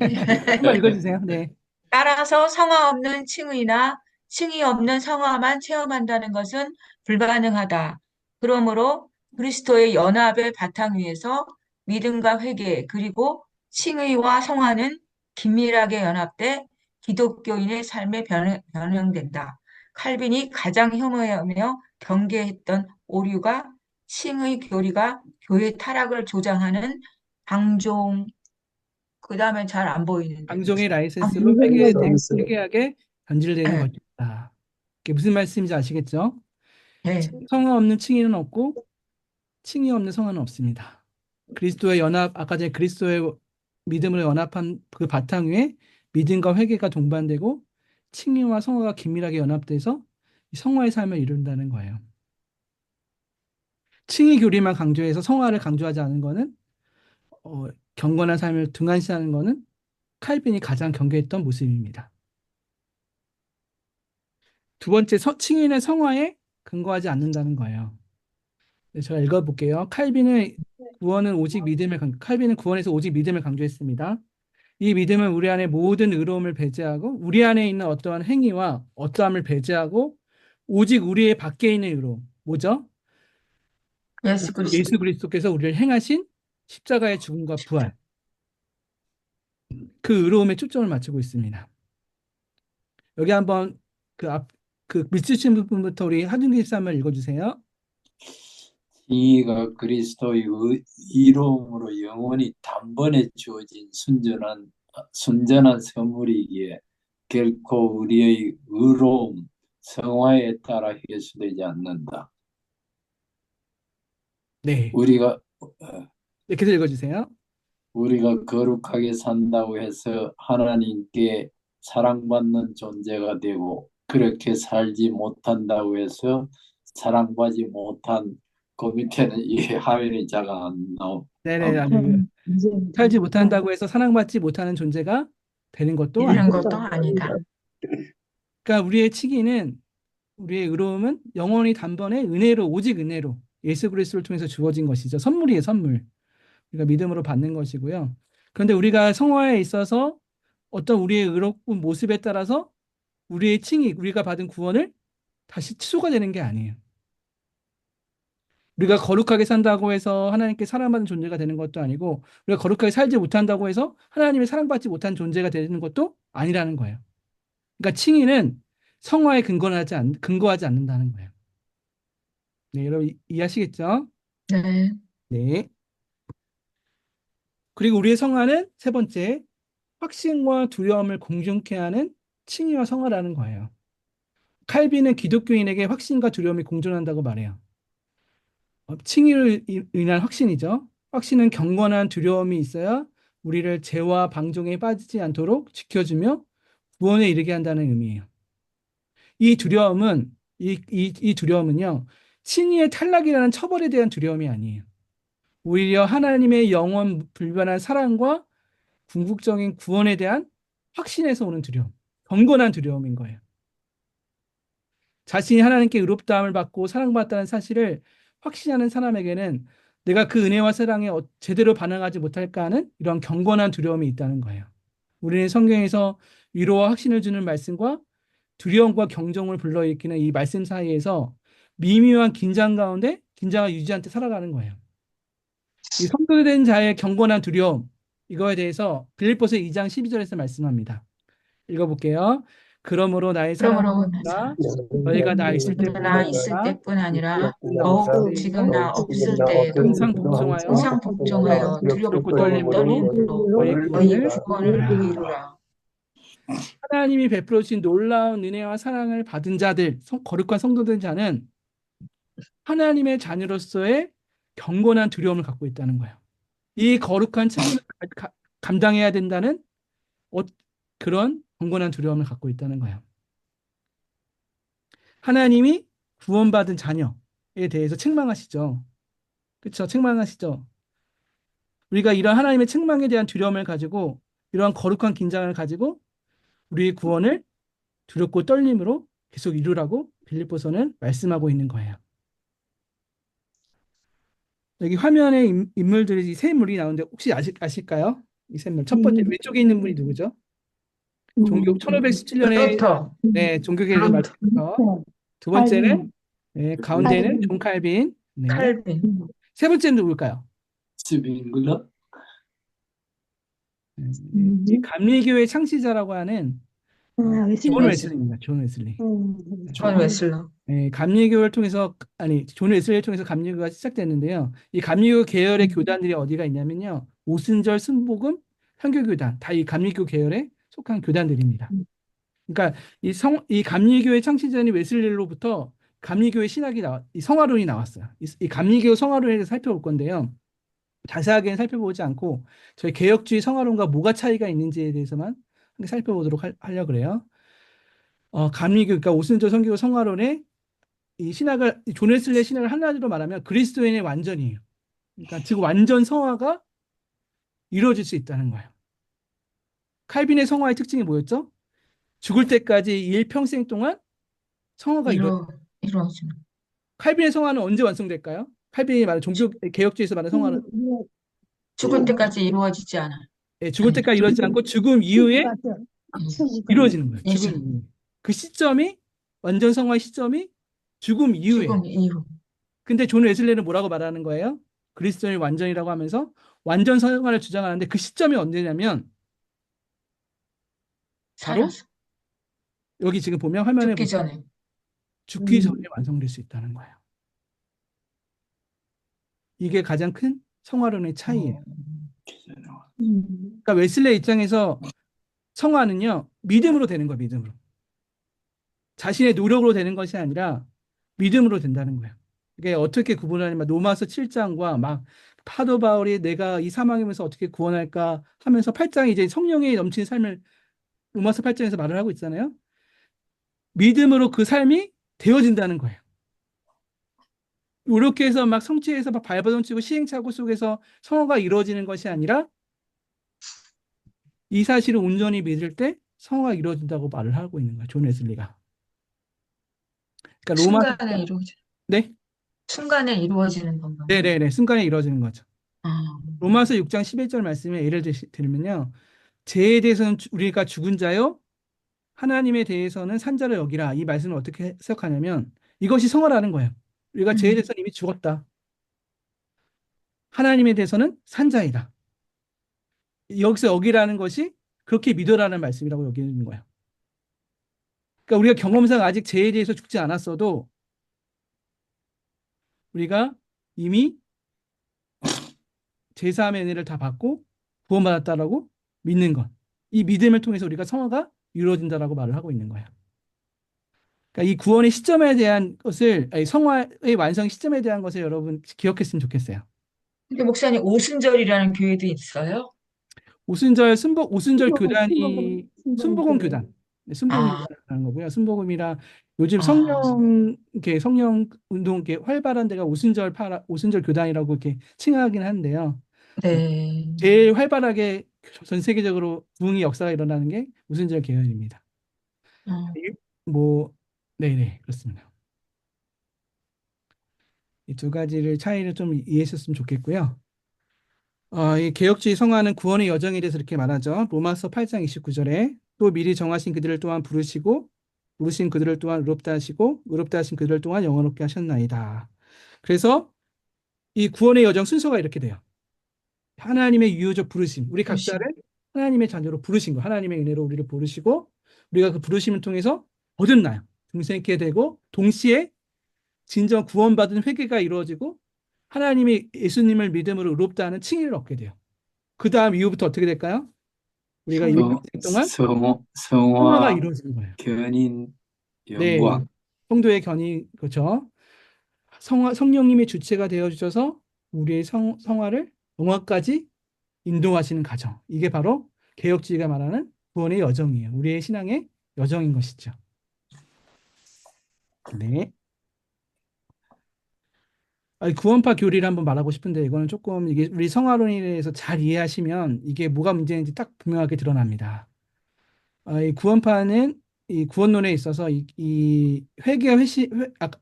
한번 읽어주세요. 네. 따라서 성화 없는 칭의나 칭의 없는 성화만 체험한다는 것은 불가능하다. 그러므로 그리스도의 연합의 바탕 위에서 믿음과 회개 그리고 칭의와 성화는 긴밀하게 연합돼 기독교인의 삶에 변형된다. 칼빈이 가장 혐오하며 경계했던 오류가 칭의 교리가 교회 타락을 조장하는 방종, 그 다음에 잘 안 보이는데 방종의 라이센스로 서비스. 회개하게 변질되는 네, 것이다. 이게 무슨 말씀인지 아시겠죠? 네. 성화 없는 칭의는 없고 칭의 없는 성화는 없습니다. 그리스도의 연합, 아까 전에 그리스도의 믿음으로 연합한 그 바탕 위에 믿음과 회개가 동반되고 칭의와 성화가 긴밀하게 연합돼서 이 성화의 삶을 이룬다는 거예요. 칭의 교리만 강조해서 성화를 강조하지 않은 거는 경건한 삶을 등한시하는 거는 칼빈이 가장 경계했던 모습입니다. 두 번째, 칭의는 성화에 근거하지 않는다는 거예요. 네, 제가 읽어볼게요. 칼빈은 구원에서 오직 믿음을 강조했습니다. 이 믿음은 우리 안에 모든 의로움을 배제하고 우리 안에 있는 어떠한 행위와 어떠함을 배제하고 오직 우리의 밖에 있는 의로움. 뭐죠? 예수 그리스도. 예수 그리스도께서 우리를 행하신 십자가의 죽음과 부활. 그 의로움에 초점을 맞추고 있습니다. 여기 한번 그 밑주신 부분부터 우리 하준기 집사 한번 읽어주세요. 칭의가 그리스도의 이로움으로 영원히 단번에 주어진 순전한 선물이기에 결코 우리의 의로움, 성화에 따라 해소되지 않는다. 네. 우리가 이렇게 읽어주세요. 거룩하게 산다고 해서 하나님께 사랑받는 존재가 되고 그렇게 살지 못한다고 해서 사랑받지 못한 그 밑에는 이 화면이 자가 안 나오. 네네. 살지 못한다고 해서 사랑받지 못하는 존재가 되는 것도 이런 아니다. 것도 아니다. 그러니까 우리의 칭의는 우리의 의로움은 영원히 단번에 은혜로, 오직 은혜로 예수 그리스도를 통해서 주어진 것이죠. 선물이에요, 선물. 우리가 믿음으로 받는 것이고요. 그런데 우리가 성화에 있어서 어떤 우리의 의로운 모습에 따라서 우리의 칭의, 우리가 받은 구원을 다시 취소가 되는 게 아니에요. 우리가 거룩하게 산다고 해서 하나님께 사랑받는 존재가 되는 것도 아니고, 우리가 거룩하게 살지 못한다고 해서 하나님의 사랑받지 못한 존재가 되는 것도 아니라는 거예요. 그러니까 칭의는 성화에 근거하지 않는다는 거예요. 네, 여러분 이해하시겠죠? 네. 네. 그리고 우리의 성화는 세 번째, 확신과 두려움을 공존케 하는 칭의와 성화라는 거예요. 칼빈은 기독교인에게 확신과 두려움이 공존한다고 말해요. 칭의로 인한 확신이죠. 확신은 경건한 두려움이 있어야 우리를 죄와 방종에 빠지지 않도록 지켜주며 구원에 이르게 한다는 의미예요. 이 두려움은 이 두려움은요, 칭의의 탈락이라는 처벌에 대한 두려움이 아니에요. 오히려 하나님의 영원 불변한 사랑과 궁극적인 구원에 대한 확신에서 오는 두려움, 경건한 두려움인 거예요. 자신이 하나님께 의롭다함을 받고 사랑받았다는 사실을 확신하는 사람에게는 내가 그 은혜와 사랑에 제대로 반응하지 못할까 하는 이런 경건한 두려움이 있다는 거예요. 우리는 성경에서 위로와 확신을 주는 말씀과 두려움과 경종을 불러일으키는 이 말씀 사이에서 미묘한 긴장 가운데 긴장을 유지한 채 살아가는 거예요. 이 성도된 자의 경건한 두려움, 이거에 대해서 빌립보서 2장 12절에서 말씀합니다. 읽어볼게요. 그러므로 나의 그러므로 사랑하라 너희가 나 있을 때뿐 나 있을 아니라 때뿐 아니라 나 없을 더욱 지금 때에도 나 없을 때에도 항상 복종하여 항상 복종하여 두렵고 두렵고 떨림으로 떨림으로 너희 너희 구원을 구원을 이루라. 이루라. 하나님이 베풀어 주신 놀라운 은혜와 사랑을 받은 자들, 거룩한 성도된 자는 하나님의 자녀로서의 경건한 두려움을 갖고 있다는 거예요. 이 거룩한 책임을 감당해야 된다는 그런 경건한 두려움을 갖고 있다는 거예요. 하나님이 구원받은 자녀에 대해서 책망하시죠. 그렇죠? 책망하시죠. 우리가 이런 하나님의 책망에 대한 두려움을 가지고 이러한 거룩한 긴장을 가지고 우리의 구원을 두렵고 떨림으로 계속 이루라고 빌립보서는 말씀하고 있는 거예요. 여기 화면에 인물들이 세 인물이 나오는데 혹시 아실까요? 이 세 인물. 첫 번째 왼쪽에 있는 분이 누구죠? 종교 1517년에 루터, 네, 종교개혁을 루터, 말했죠. 두 번째는 네, 가운데는 존 칼빈. 네. 칼빈, 세 번째는 누굴까요? 스빙글러? 이 감리교의 창시자라고 하는 존 웨슬리입니다. 존 웨슬리. 존 웨슬러. 네, 감리교를 통해서 존 웨슬리를 통해서 감리교가 시작됐는데요. 이 감리교 계열의 교단들이 어디가 있냐면요. 오순절, 순복음, 선교교단 다 이 감리교 계열에 속한 교단들입니다. 그러니까 이 감리교의 창시자인 웨슬리로부터 감리교의 이 성화론이 나왔어요. 이 감리교 성화론에 대해서 살펴볼 건데요. 자세하게는 살펴보지 않고 저희 개혁주의 성화론과 뭐가 차이가 있는지에 대해서만 살펴보도록 하려고 그래요. 감리교, 그러니까 오순절 선교교 성화론의 존 웨슬리의 신학을 한마디로 말하면 그리스도인의 완전이에요. 그러니까 즉 완전 성화가 이루어질 수 있다는 거예요. 칼빈의 성화의 특징이 뭐였죠? 죽을 때까지 일평생 동안 성화가 이루어지는. 칼빈의 성화는 언제 완성될까요? 칼빈이 말하는 종교 개혁주의에서 말하는 성화는 죽을 때까지 이루어지지 않아. 죽을 때까지 이루어지지 않고 죽음 이후에 이루어지는 거예요. 예수. 죽음 이후에. 그 시점이 완전 성화의 시점이 죽음 이후에. 죽음 이후. 근데 존 웨슬리는 뭐라고 말하는 거예요? 그리스도의 완전이라고 하면서 완전 성화를 주장하는데 그 시점이 언제냐면 바로 살아서. 여기 지금 보면 화면에 죽기 전에. 죽기 전에 완성될 수 있다는 거예요. 이게 가장 큰 성화론의 차이예요. 그러니까 웨슬리의 입장에서 성화는요, 믿음으로 되는 거예요, 믿음으로. 자신의 노력으로 되는 것이 아니라 믿음으로 된다는 거예요. 이게 어떻게 구분하냐면 로마서 7장과 막 사도 바울이 내가 이 사망이면서 어떻게 구원할까 하면서 8장이 이제 성령이 넘치는 삶을 로마서 8장에서 말을 하고 있잖아요. 믿음으로 그 삶이 되어진다는 거예요. 이렇게 해서 막 성취해서 막 발버둥치고 시행착오 속에서 성화가 이루어지는 것이 아니라 이 사실을 온전히 믿을 때 성화가 이루어진다고 말을 하고 있는 거예요. 존 웨슬리가. 그러니까 로마 순간에 이루어지, 네, 순간에 이루어지는 건가? 네네네 순간에 이루어지는 거죠. 아, 로마서 6장 11절 말씀에 예를 들면요, 죄에 대해서는 우리가 죽은 자요, 하나님에 대해서는 산자로 여기라. 이 말씀을 어떻게 해석하냐면 이것이 성화라는 거예요. 우리가 죄에 음, 대해서는 이미 죽었다. 하나님에 대해서는 산자이다. 여기서 여기라는 것이 그렇게 믿어라는 말씀이라고 여기는 거예요. 그러니까 우리가 경험상 아직 죄에 대해서 죽지 않았어도 우리가 이미 제사함의 은혜를 다 받고 구원받았다라고 믿는 것. 이 믿음을 통해서 우리가 성화가 이루어진다라고 말을 하고 있는 거예요. 그러니까 이 구원의 시점에 대한 것을, 아니, 성화의 완성 시점에 대한 것을 여러분 기억했으면 좋겠어요. 근데 목사님, 오순절이라는 교회도 있어요? 오순절 교단이 순복음 교단. 네, 순복음 아, 교단이라는 거고요. 순복음이라 요즘 아, 성령 운동 이렇게 활발한 데가 오순절 교단이라고 이렇게 칭하긴 한데요. 네. 제일 활발하게 전 세계적으로 부흥의 역사가 일어나는 게 오순절 계열입니다. 어, 뭐, 네네, 그렇습니다. 이 두 가지를 차이를 좀 이해했었으면 좋겠고요. 이 개혁주의 성화는 구원의 여정에 대해서 이렇게 말하죠. 로마서 8장 29절에 또 미리 정하신 그들을 또한 부르시고 부르신 그들을 또한 의롭다 하시고 의롭다 하신 그들을 또한 영원롭게 하셨나이다. 그래서 이 구원의 여정 순서가 이렇게 돼요. 하나님의 유효적 부르심, 우리 그러시. 각자를 하나님의 자녀로 부르신 거, 하나님의 은혜로 우리를 부르시고 우리가 그 부르심을 통해서 거듭나요. 중생케 되고 동시에 진정 구원받은 회개가 이루어지고 하나님이 예수님을 믿음으로 의롭다 하는 칭의를 얻게 돼요. 그 다음 이후부터 어떻게 될까요? 우리가 이 성령. 평생 동안 성화가 성화 이루어지는 거예요. 견인 네, 영광. 성도의 견이 그렇죠. 성령님이 주체가 되어 주셔서 우리의 성화를 영화까지 인도하시는 과정. 이게 바로 개혁주의가 말하는 구원의 여정이에요. 우리의 신앙의 여정인 것이죠. 네. 구원파 교리를 한번 말하고 싶은데 이거는 조금 이게 우리 성화론에 대해서 잘 이해하시면 이게 뭐가 문제인지 딱 분명하게 드러납니다. 이 구원파는 이 구원론에 있어서 이 회개와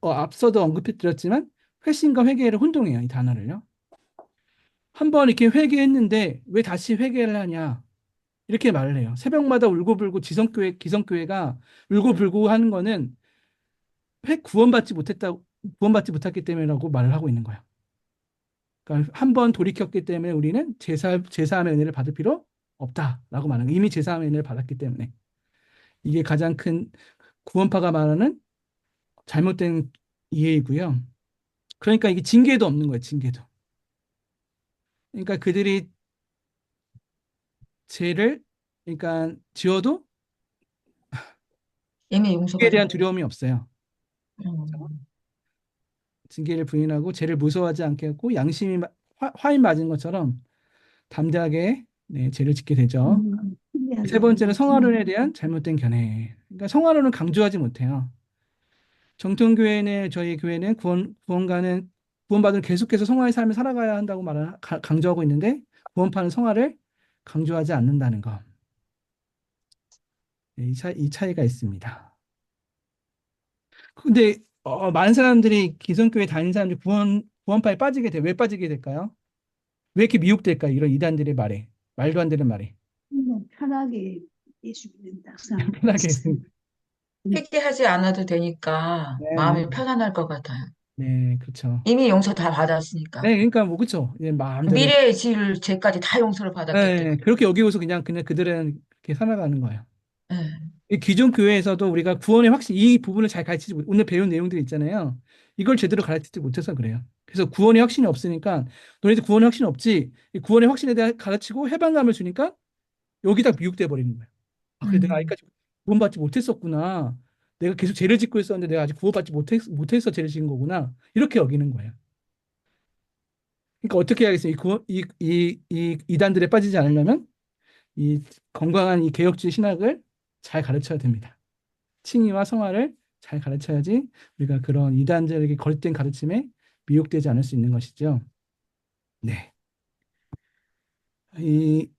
앞서도 언급해 드렸지만 회심과 회개를 혼동해요. 이 단어를요. 한번 이렇게 회개했는데 왜 다시 회개를 하냐? 이렇게 말을 해요. 새벽마다 울고불고 기성교회가 울고불고 하는 거는 구원받지 못했기 때문이라고 말을 하고 있는 거예요. 그러니까 한 번 돌이켰기 때문에 우리는 제사함의 은혜를 받을 필요 없다라고 말하는 거예요. 이미 제사함의 은혜를 받았기 때문에. 이게 가장 큰 구원파가 말하는 잘못된 이해이고요. 그러니까 이게 징계도 없는 거예요. 징계도. 그러니까 그들이 죄를 그러니까 지어도 이미 징계에 대한 용서받았고. 두려움이 없어요. 징계를 부인하고 죄를 무서워하지 않게 하고 양심이 화인 맞은 것처럼 담대하게 네, 죄를 짓게 되죠. 세 번째는 성화론에 대한 잘못된 견해. 그러니까 성화론은 강조하지 못해요. 정통교회는 저희 교회는 구원받은 계속해서 성화의 삶을 살아가야 한다고 강조하고 있는데 구원파는 성화를 강조하지 않는다는 거. 네, 이 차이가 있습니다. 근데 많은 사람들이 기성교회 다니는 사람들이 구원파에 빠지게 돼. 왜 빠지게 될까요? 왜 이렇게 미혹될까요? 이런 이단들의 말에. 말도 안 되는 말에. 편하게 예수 믿는다. 편하게. 회개하지 않아도 되니까 네, 네. 마음이 편안할 것 같아요. 네, 그렇죠. 이미 용서 다 받았으니까. 네, 그러니까 뭐 그렇죠. 이제 마음대로. 미래에 지을 죄까지 다 용서를 받았기 네, 때문에. 그렇게 여기고서 그냥 그들은 그렇게 살아가는 거예요. 네. 이 기존 교회에서도 우리가 구원의 확신 이 부분을 잘 가르치지 오늘 배운 내용들이 있잖아요. 이걸 제대로 가르치지 못해서 그래요. 그래서 구원의 확신이 없으니까 너희들 구원의 확신이 없지. 이 구원의 확신에 대해 가르치고 해방감을 주니까 여기다 미혹돼 버리는 거예요. 아, 그래 내가 음, 아직까지 구원받지 못했었구나. 내가 계속 죄를 짓고 있었는데 내가 아직 구원받지 못해서 죄를 지은 거구나. 이렇게 여기는 거예요. 그러니까 어떻게 해야겠어요? 이 이단들에 빠지지 않으려면 이 건강한 이 개혁주의 신학을 잘 가르쳐야 됩니다. 칭의와 성화를 잘 가르쳐야지 우리가 그런 이단들에게 거짓된 가르침에 미혹되지 않을 수 있는 것이죠. 네. 이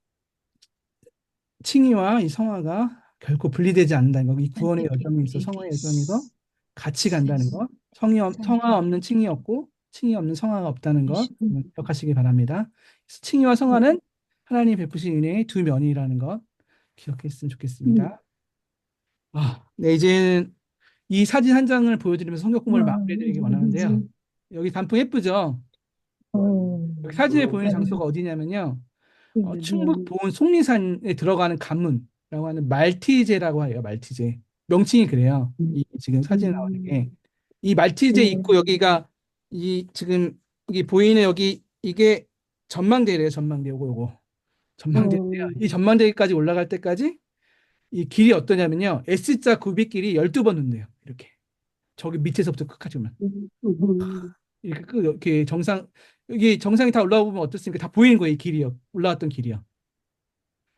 칭의와 이 성화가 결코 분리되지 않는다는 거. 이 구원의 여정에 있어 성화의 여정에서 같이 간다는 것, 성화 없는 칭이 없고 칭이 없는 성화가 없다는 것 기억하시기 바랍니다. 칭의와 성화는 하나님 베푸신 은혜의 두 면이라는 것 기억했으면 좋겠습니다. 네, 이제 이 사진 한 장을 보여드리면서 성경 공부를 마무리해드리기 원하는데요. 여기 단풍 예쁘죠? 여기 사진에 보이는 장소가 어디냐면요. 충북 보은 속리산에 들어가는 관문이라고 하는 말티제라고 해요. 말티제. 명칭이 그래요. 이 지금 사진에 나오는 게. 이 말티제 있고 여기가 이 지금 여기 보이는 여기 이게 전망대래요. 전망대 요거 전망대인데요. 이 전망대까지 올라갈 때까지 이 길이 어떠냐면요. S자 굽이길이 12번 돈대요. 이렇게. 저기 밑에서부터 끝까지 오면. 이렇게 이렇게 여기 정상에 다 올라가 보면 어떻습니까? 다 보이는 거예요. 이 길이요. 올라왔던 길이요.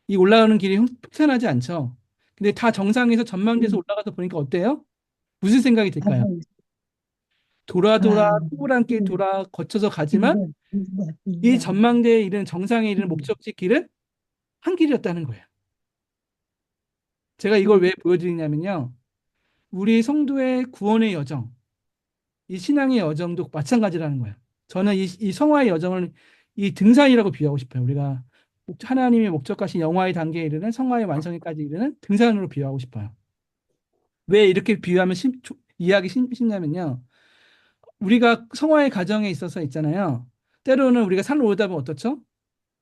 이 올라가는 길이 평탄하지 않죠. 근데 다 정상에서 전망대에서 올라가서 보니까 어때요? 무슨 생각이 들까요? 돌아 동그란 길 돌아 거쳐서 가지만 이 전망대에 이르는 정상에 이르는 목적지 길은 한 길이었다는 거예요. 제가 이걸 왜 보여드리냐면요. 우리 성도의 구원의 여정, 이 신앙의 여정도 마찬가지라는 거예요. 저는 이 성화의 여정을 이 등산이라고 비유하고 싶어요. 우리가 하나님의 목적하신 영화의 단계에 이르는 성화의 완성에까지 이르는 등산으로 비유하고 싶어요. 왜 이렇게 비유하면 이해하기 쉽냐면요. 우리가 성화의 과정에 있어서 있잖아요. 때로는 우리가 산을 오르다 보면 어떻죠?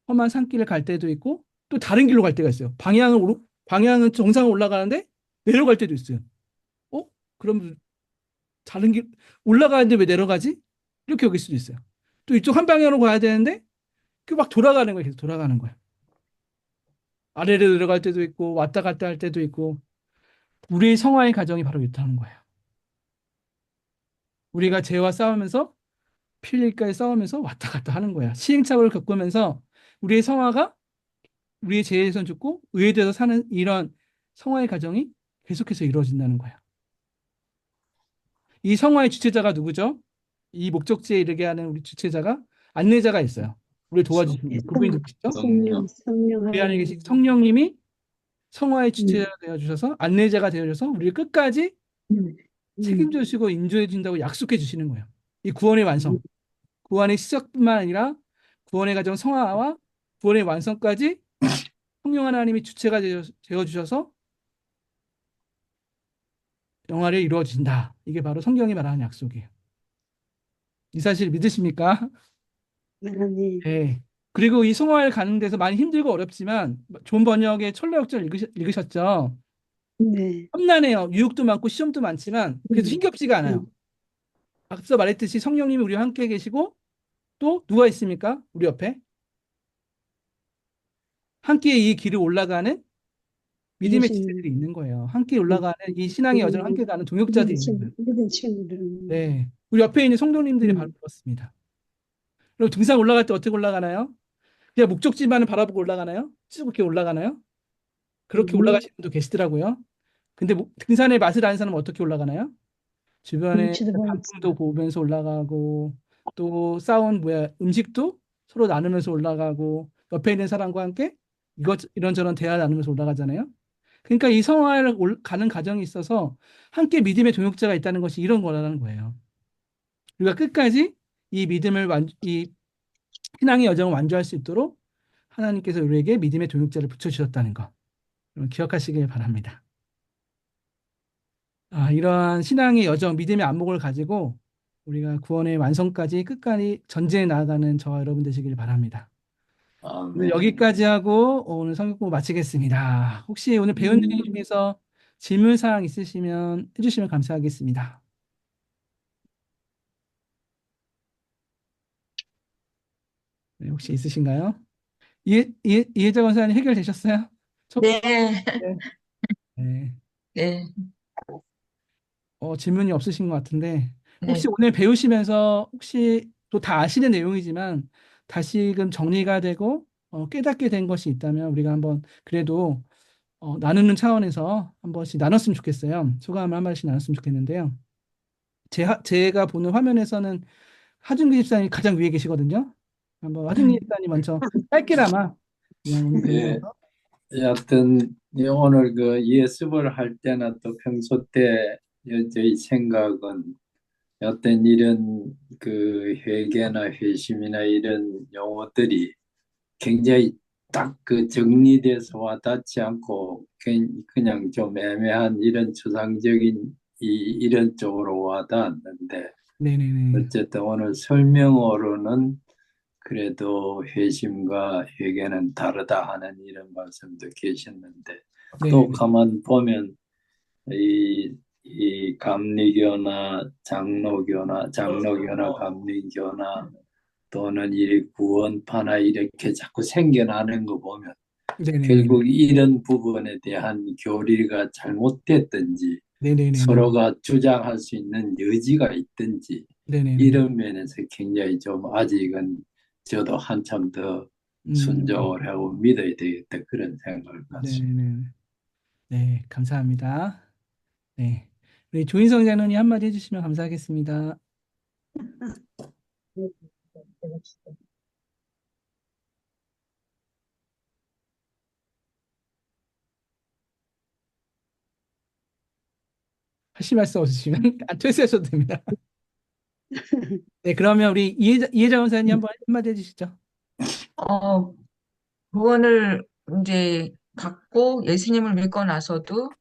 험한 산길을 갈 때도 있고 또 다른 길로 갈 때가 있어요. 방향은 정상을 올라가는데 내려갈 때도 있어요. 어? 그럼 다른 길 올라가는데 왜 내려가지? 이렇게 여길 수도 있어요. 또 이쪽 한 방향으로 가야 되는데 그 막 돌아가는 거예요. 계속 돌아가는 거예요. 아래로 내려갈 때도 있고 왔다 갔다 할 때도 있고 우리의 성화의 과정이 바로 이렇다는 거예요. 우리가 죄와 싸우면서 필릴까지 싸우면서 왔다 갔다 하는 거야. 시행착오를 겪으면서 우리의 성화가 우리의 죄에서 죽고 의에 대해서 사는 이런 성화의 과정이 계속해서 이루어진다는 거야. 이 성화의 주체자가 누구죠? 이 목적지에 이르게 하는 우리 주체자가 안내자가 있어요. 우리 도와주시는 분. 그분이 누구시죠? 우리 안에 계신 성령님이 성화의 주체자가 되어주셔서 안내자가 되어줘서 우리를 끝까지 책임져 주시고 인도해 준다고 약속해 주시는 거예요. 이 구원의 완성. 구원의 시작뿐만 아니라 구원의 과정 성화와 구원의 완성까지 성령 하나님이 주체가 되어주셔서 영화를 이루어진다. 이게 바로 성경이 말하는 약속이에요. 이 사실 믿으십니까? 네. 그리고 이 성화를 가는 데서 많이 힘들고 어렵지만 존 번역의 철로역절 읽으셨죠? 험난해요. 유혹도 많고 시험도 많지만 그래도 힘겹지가 않아요. 앞서 말했듯이 성령님이 우리와 함께 계시고 또 누가 있습니까? 우리 옆에 함께 이 길을 올라가는 믿음의 지체들이 있는 거예요. 함께 올라가는 이 신앙의 여정을 함께 가는 동역자들이 있는 거예요. 네. 우리 옆에 있는 성도님들이 바로 그렇습니다. 그리고 등산 올라갈 때 어떻게 올라가나요? 그냥 목적지만을 바라보고 올라가나요? 쭉 이렇게 올라가나요? 그렇게 올라가시는 분도 계시더라고요. 근데 등산의 맛을 아는 사람은 어떻게 올라가나요? 주변에 단풍도 보면서 올라가고 또 싸운 음식도 서로 나누면서 올라가고 옆에 있는 사람과 함께 이런저런 대화 나누면서 올라가잖아요. 그러니까 이 성화를 가는 과정이 있어서 함께 믿음의 동역자가 있다는 것이 이런 거라는 거예요. 우리가 끝까지 이 이 신앙의 여정을 완주할 수 있도록 하나님께서 우리에게 믿음의 동역자를 붙여주셨다는 거 기억하시길 바랍니다. 이러한 신앙의 여정, 믿음의 안목을 가지고 우리가 구원의 완성까지 끝까지 전진해 나아가는 저와 여러분 되시길 바랍니다. 오늘 여기까지 하고 오늘 성경 공부 마치겠습니다. 혹시 오늘 배운 내용 중에서 질문 사항 있으시면 해주시면 감사하겠습니다. 네, 혹시 있으신가요? 이혜자 권사님 해결되셨어요? 네, 네. 네. 네, 질문이 없으신 것 같은데 혹시 네. 오늘 배우시면서 혹시 또 다 아시는 내용이지만 다시금 정리가 되고 깨닫게 된 것이 있다면 우리가 한번 그래도 나누는 차원에서 한 번씩 나눴으면 좋겠어요. 소감을 한 마디씩 나눴으면 좋겠는데요. 제가 보는 화면에서는 하준기 집사님이 가장 위에 계시거든요. 한번 하준기 집사님 먼저 짧게나마 그냥 오늘 예, 배우면서 여하튼 오늘 그 예습을 할 때나 또 평소 때 저희 생각은 어떤 이런 그 회개나 회심이나 이런 용어들이 굉장히 딱 그 정리돼서 와닿지 않고 그냥 좀 애매한 이런 추상적인 이런 쪽으로 와닿았는데 네네네. 어쨌든 오늘 설명으로는 그래도 회심과 회개는 다르다 하는 이런 말씀도 계셨는데 또 네네네. 가만 보면 이 감리교나 장로교나 감리교나 또는 이 구원파나 이렇게 자꾸 생겨나는 거 보면 네네네. 결국 이런 부분에 대한 교리가 잘못됐든지 네네네네. 서로가 주장할 수 있는 여지가 있든지 네네네. 이런 면에서 굉장히 좀 아직은 저도 한참 더 음, 순종을 하고 믿어야 되겠다 그런 생각을 갖습니다. 네네네. 네, 감사합니다. 네. 우리 조인성 장로님 한마디 해주시면 감사하겠습니다. 하실 말씀 없으시면 퇴수하셔도 됩니다. 네, 그러면 우리 이해자 원사님 한마디 해주시죠. 어, 구원을 이제 갖고 예수님을 믿고 나서도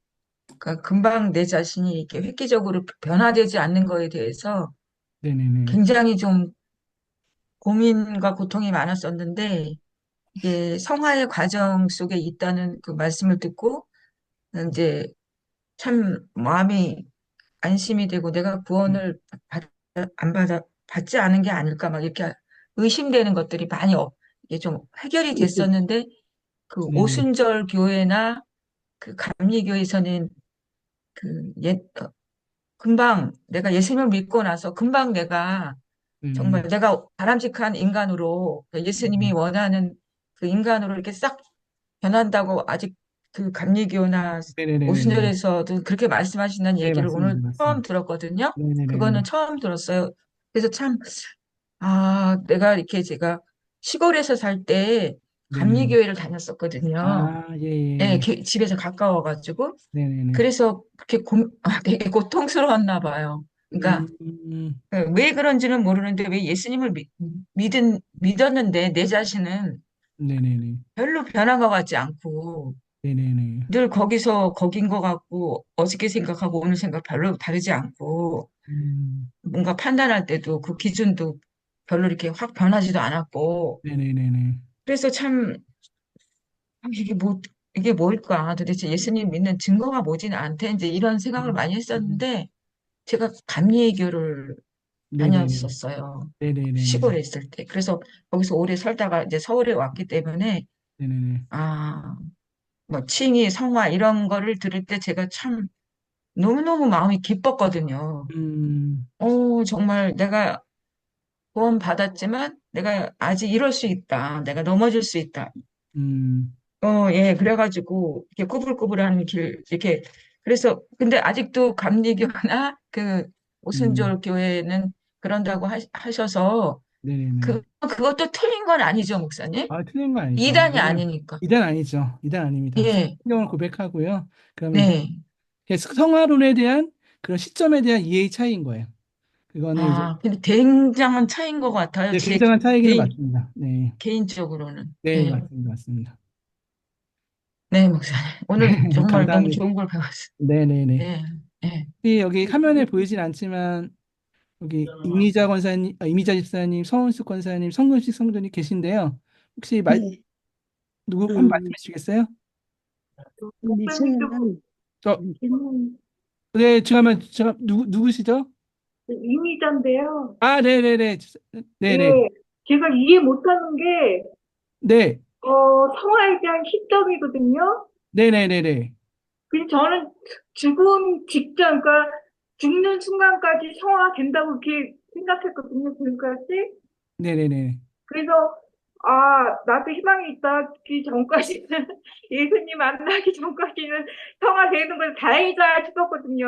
그러니까 금방 내 자신이 이렇게 획기적으로 변화되지 않는 거에 대해서 네네네. 굉장히 좀 고민과 고통이 많았었는데 이게 성화의 과정 속에 있다는 그 말씀을 듣고 이제 참 마음이 안심이 되고 내가 구원을 안 받지 않은 게 아닐까 막 이렇게 의심되는 것들이 많이 이게 좀 해결이 됐었는데 그 네네. 오순절 교회나 그 감리교에서는 그 금방 내가 예수님을 믿고 나서 금방 내가 네네네. 정말 내가 바람직한 인간으로 예수님이 원하는 그 인간으로 이렇게 싹 변한다고 아직 그 감리교나 네네네네. 오순절에서도 그렇게 말씀하신다는 네, 얘기를 맞습니다. 오늘 처음 맞습니다. 들었거든요. 네네네네. 그거는 처음 들었어요. 그래서 참, 내가 이렇게 제가 시골에서 살 때 네네네. 감리교회를 다녔었거든요. 아, 예, 예, 예. 집에서 가까워가지고. 네네네. 그래서 그렇게 되게 고통스러웠나 봐요. 그러니까 음, 왜 그런지는 모르는데 왜 예수님을 믿었는데 내 자신은 네네네. 별로 변한 것 같지 않고 네네네. 늘 거기서 거긴 것 같고 어저께 생각하고 오늘 생각 별로 다르지 않고 음, 뭔가 판단할 때도 그 기준도 별로 이렇게 확 변하지도 않았고 네네네네. 그래서 참 이게 뭘까 도대체 예수님 믿는 증거가 뭐지 나한테 이제 이런 생각을 많이 음, 했었는데 제가 감리교를 네네네. 다녔었어요. 네네네네. 시골에 있을 때. 그래서 거기서 오래 살다가 이제 서울에 왔기 때문에, 네네네. 아, 뭐, 칭의, 성화 이런 거를 들을 때 제가 참 너무너무 마음이 기뻤거든요. 음, 정말 내가 구원 받았지만 내가 아직 이럴 수 있다. 내가 넘어질 수 있다. 음, 예, 그래가지고 이렇게 꾸불꾸불하는 길, 이렇게. 그래서, 근데 아직도 감리교나 그 네네. 오순절 교회는 그런다고 하셔서 네네네. 그것도 틀린 건 아니죠, 목사님? 아, 틀린 거 아니죠. 이단이 왜냐면, 아니니까. 이단 아니죠. 이단 아닙니다. 예, 성경을 고백하고요. 그러면 이제 네. 성화론에 대한 그런 시점에 대한 이해의 차이인 거예요. 그거는 이제 근데 굉장한 차이인 것 같아요. 네, 굉장한 차이기는 개인, 맞습니다. 네. 개인적으로는. 네, 예. 맞습니다. 맞습니다. 네, 목사님. 오늘 정말 너무 감사합니다. 좋은 걸 배웠어요. 네네네. 예, 예. 혹시 여기 화면에 보이진 않지만 여기 이미자 권사님, 이미자 집사님, 서은숙 권사님, 성근식 성도님 계신데요. 혹시 네. 누구 한 번 음, 말씀해 주시겠어요? 근데 저는 저, 저는 네, 잠깐만, 누구시죠? 이미자인데요. 아, 네네네. 예, 네네. 제가 이해 못하는 게, 네. 성화에 대한 시점이거든요. 네네네네. 그래서 저는 죽음 직전, 그러니까 죽는 순간까지 성화가 된다고 이렇게 생각했거든요, 지금까지. 네네네. 그래서, 나도 희망이 있다. 그 전까지는, 예수님 만나기 전까지는 성화되는 걸 다행이다 싶었거든요.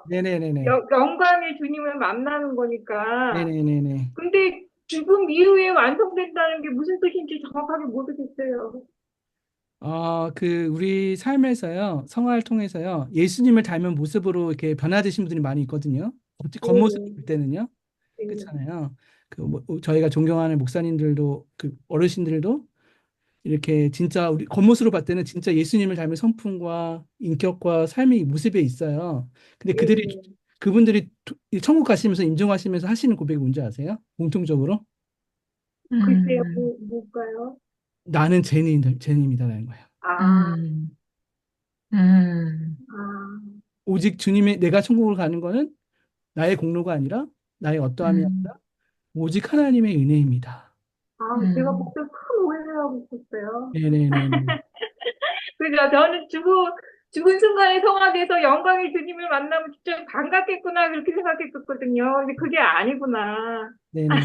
네네네네. 영광의 주님을 만나는 거니까. 네네네네. 근데 죽음 이후에 완성된다는 게 무슨 뜻인지 정확하게 모르겠어요. 우리 삶에서요, 성화를 통해서요, 예수님을 닮은 모습으로 이렇게 변화되신 분들이 많이 있거든요. 겉모습 네, 볼 때는요. 네, 그렇잖아요. 저희가 존경하는 목사님들도, 어르신들도 이렇게 진짜 우리 겉모습으로 봤을 때는 진짜 예수님을 닮은 성품과 인격과 삶의 모습에 있어요. 근데 네. 그분들이 이 천국 가시면서 임종하시면서 하시는 고백이 뭔지 아세요? 공통적으로 글쎄요, 음, 뭘까요? 나는 죄인입니다라는 거예요. 아, 음, 음, 아, 오직 주님의 내가 천국을 가는 거는 나의 공로가 아니라 나의 어떠함이 음, 아니라 오직 하나님의 은혜입니다. 제가 음, 목소리 큰 오해를 하고 있었어요. 네네네네. 그러니까 저는 죽은 순간에 성화돼서 영광의 주님을 만나면 진짜 반갑겠구나, 그렇게 생각했었거든요. 근데 그게 아니구나. 네네네.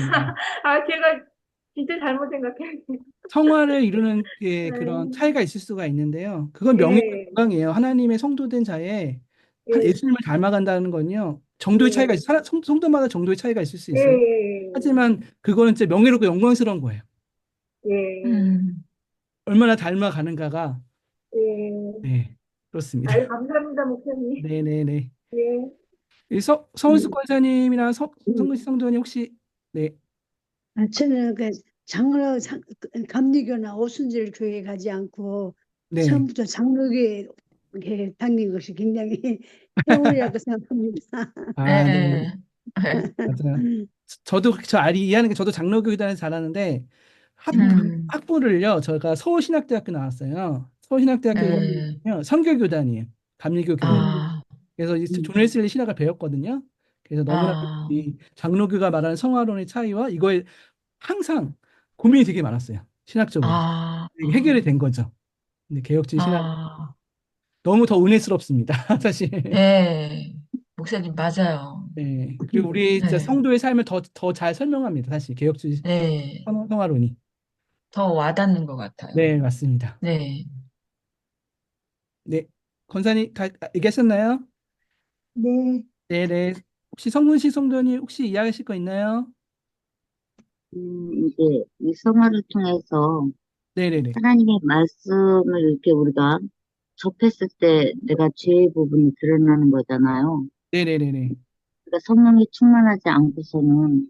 제가 진짜 잘못 생각했네요. 성화를 이루는 그런 네, 차이가 있을 수가 있는데요. 그건 명예와 예, 영광이에요. 하나님의 성도된 자의 예, 예수님을 닮아간다는 건요. 정도의 차이가 예, 성도마다 정도의 차이가 있을 수 있어요. 예, 하지만 그거는 진짜 명예롭고 영광스러운 거예요. 예, 음, 얼마나 닮아가는가가 예. 네 그렇습니다. 아유, 감사합니다, 목사님. 네네네. 예. 서울숲 권사님이나 성근시 성도님 혹시 네, 저는 감리교나 오순절 교회 가지 않고 네. 처음부터 장로교에 다닌 것이 굉장히 행운이라고 생각합니다. 아, 네. 예, 예, 맞아요. 저도 이해하는 게 저도 장로교단에서 자랐는데 음, 학부를요. 저희가 서울신학대학교 나왔어요. 예, 서울신학대학교요. 선교교단이에요. 감리교 교회. 아, 그래서 이제 존 웨슬리 신학을 배웠거든요. 그래서 너무나 아, 이 장로교가 말하는 성화론의 차이와 이거에 항상 고민이 되게 많았어요. 신학적으로. 아, 이게 해결이 된 거죠. 근데 개혁주의 신학 아, 너무 더 은혜스럽습니다. 사실. 예, 목사님, 맞아요. 네. 그리고 우리 진짜 네, 성도의 삶을 더 잘 설명합니다. 사실 개혁주의 네, 성화론이. 더 와닿는 것 같아요. 네, 맞습니다. 네. 네. 권사님 다 얘기하셨나요? 네, 네, 네. 혹시 성문씨 성도님 혹시 이야기하실 거 있나요? 이제 이 성화를 통해서 네, 네, 네. 하나님의 말씀을 이렇게 우리가 접했을 때 내가 죄의 부분이 드러나는 거잖아요. 네, 네, 네, 네. 그러니까 성령이 충만하지 않고서는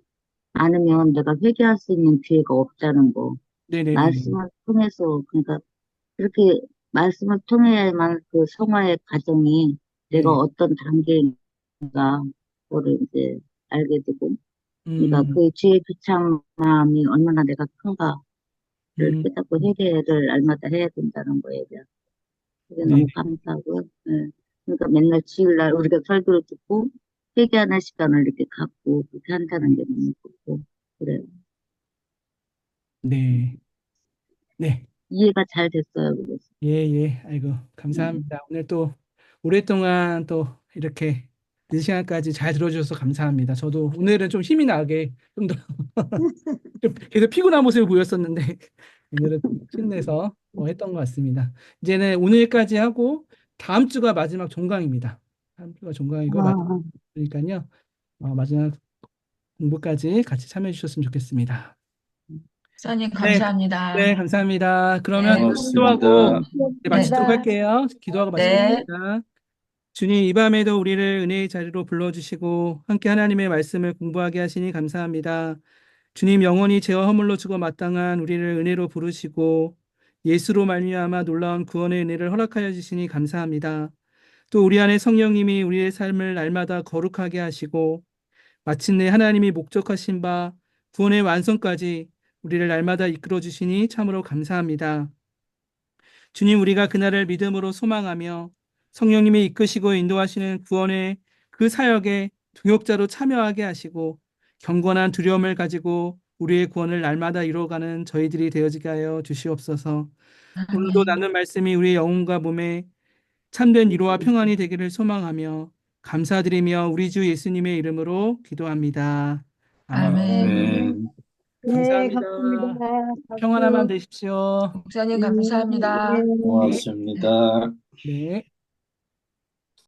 않으면 내가 회개할 수 있는 기회가 없다는 거. 네, 네, 네, 네. 말씀을 통해서, 그러니까 그렇게 말씀을 통해야만 그 성화의 과정이 내가 네. 어떤 단계인가, 그거를 이제 알게 되고, 그러니까 음, 그 죄의 비참함이 얼마나 내가 큰가를 음, 깨닫고 회개를 날마다 해야 된다는 거에 대한 그게 네, 너무 감사하고요. 예. 그러니까 맨날 주일날 우리가 설교를 듣고 회개하는 시간을 이렇게 갖고 그렇게 한다는 게 너무 좋고 그래요. 네, 네. 이해가 잘 됐어요. 그래서. 예, 예. 아이고, 음. 감사합니다. 오늘 또 오랫동안 또 이렇게 늦은 시간까지 잘 들어주셔서 감사합니다. 저도 오늘은 좀 힘이 나게 좀 더 계속 피곤한 모습을 보였었는데 오늘은 좀 힘내서 했던 것 같습니다. 이제는 오늘까지 하고 다음 주가 마지막 종강입니다. 다음 주가 종강이고 아, 마지막이니까요. 마지막 공부까지 같이 참여해 주셨으면 좋겠습니다. 목사님, 네, 감사합니다. 네, 감사합니다. 그러면 네, 기도하고 고맙습니다. 이제 네, 마치도록 고맙습니다. 할게요. 기도하고 네, 마치겠습니다. 주님, 이 밤에도 우리를 은혜의 자리로 불러주시고 함께 하나님의 말씀을 공부하게 하시니 감사합니다. 주님, 영원히 죄와 허물로 죽어 마땅한 우리를 은혜로 부르시고 예수로 말미암아 놀라운 구원의 은혜를 허락하여 주시니 감사합니다. 또 우리 안에 성령님이 우리의 삶을 날마다 거룩하게 하시고 마침내 하나님이 목적하신 바 구원의 완성까지 우리를 날마다 이끌어 주시니 참으로 감사합니다. 주님, 우리가 그날을 믿음으로 소망하며 성령님이 이끄시고 인도하시는 구원의 그 사역에 동역자로 참여하게 하시고 경건한 두려움을 가지고 우리의 구원을 날마다 이루어가는 저희들이 되어지게 하여 주시옵소서. 오늘도 아멘, 나눈 말씀이 우리의 영혼과 몸에 참된 위로와 평안이 되기를 소망하며 감사드리며 우리 주 예수님의 이름으로 기도합니다. 아멘. 아멘. 아멘. 네, 감사합니다. 감사합니다. 평안한 밤 박수. 되십시오. 목사님, 네, 감사합니다. 네. 네. 고맙습니다. 네.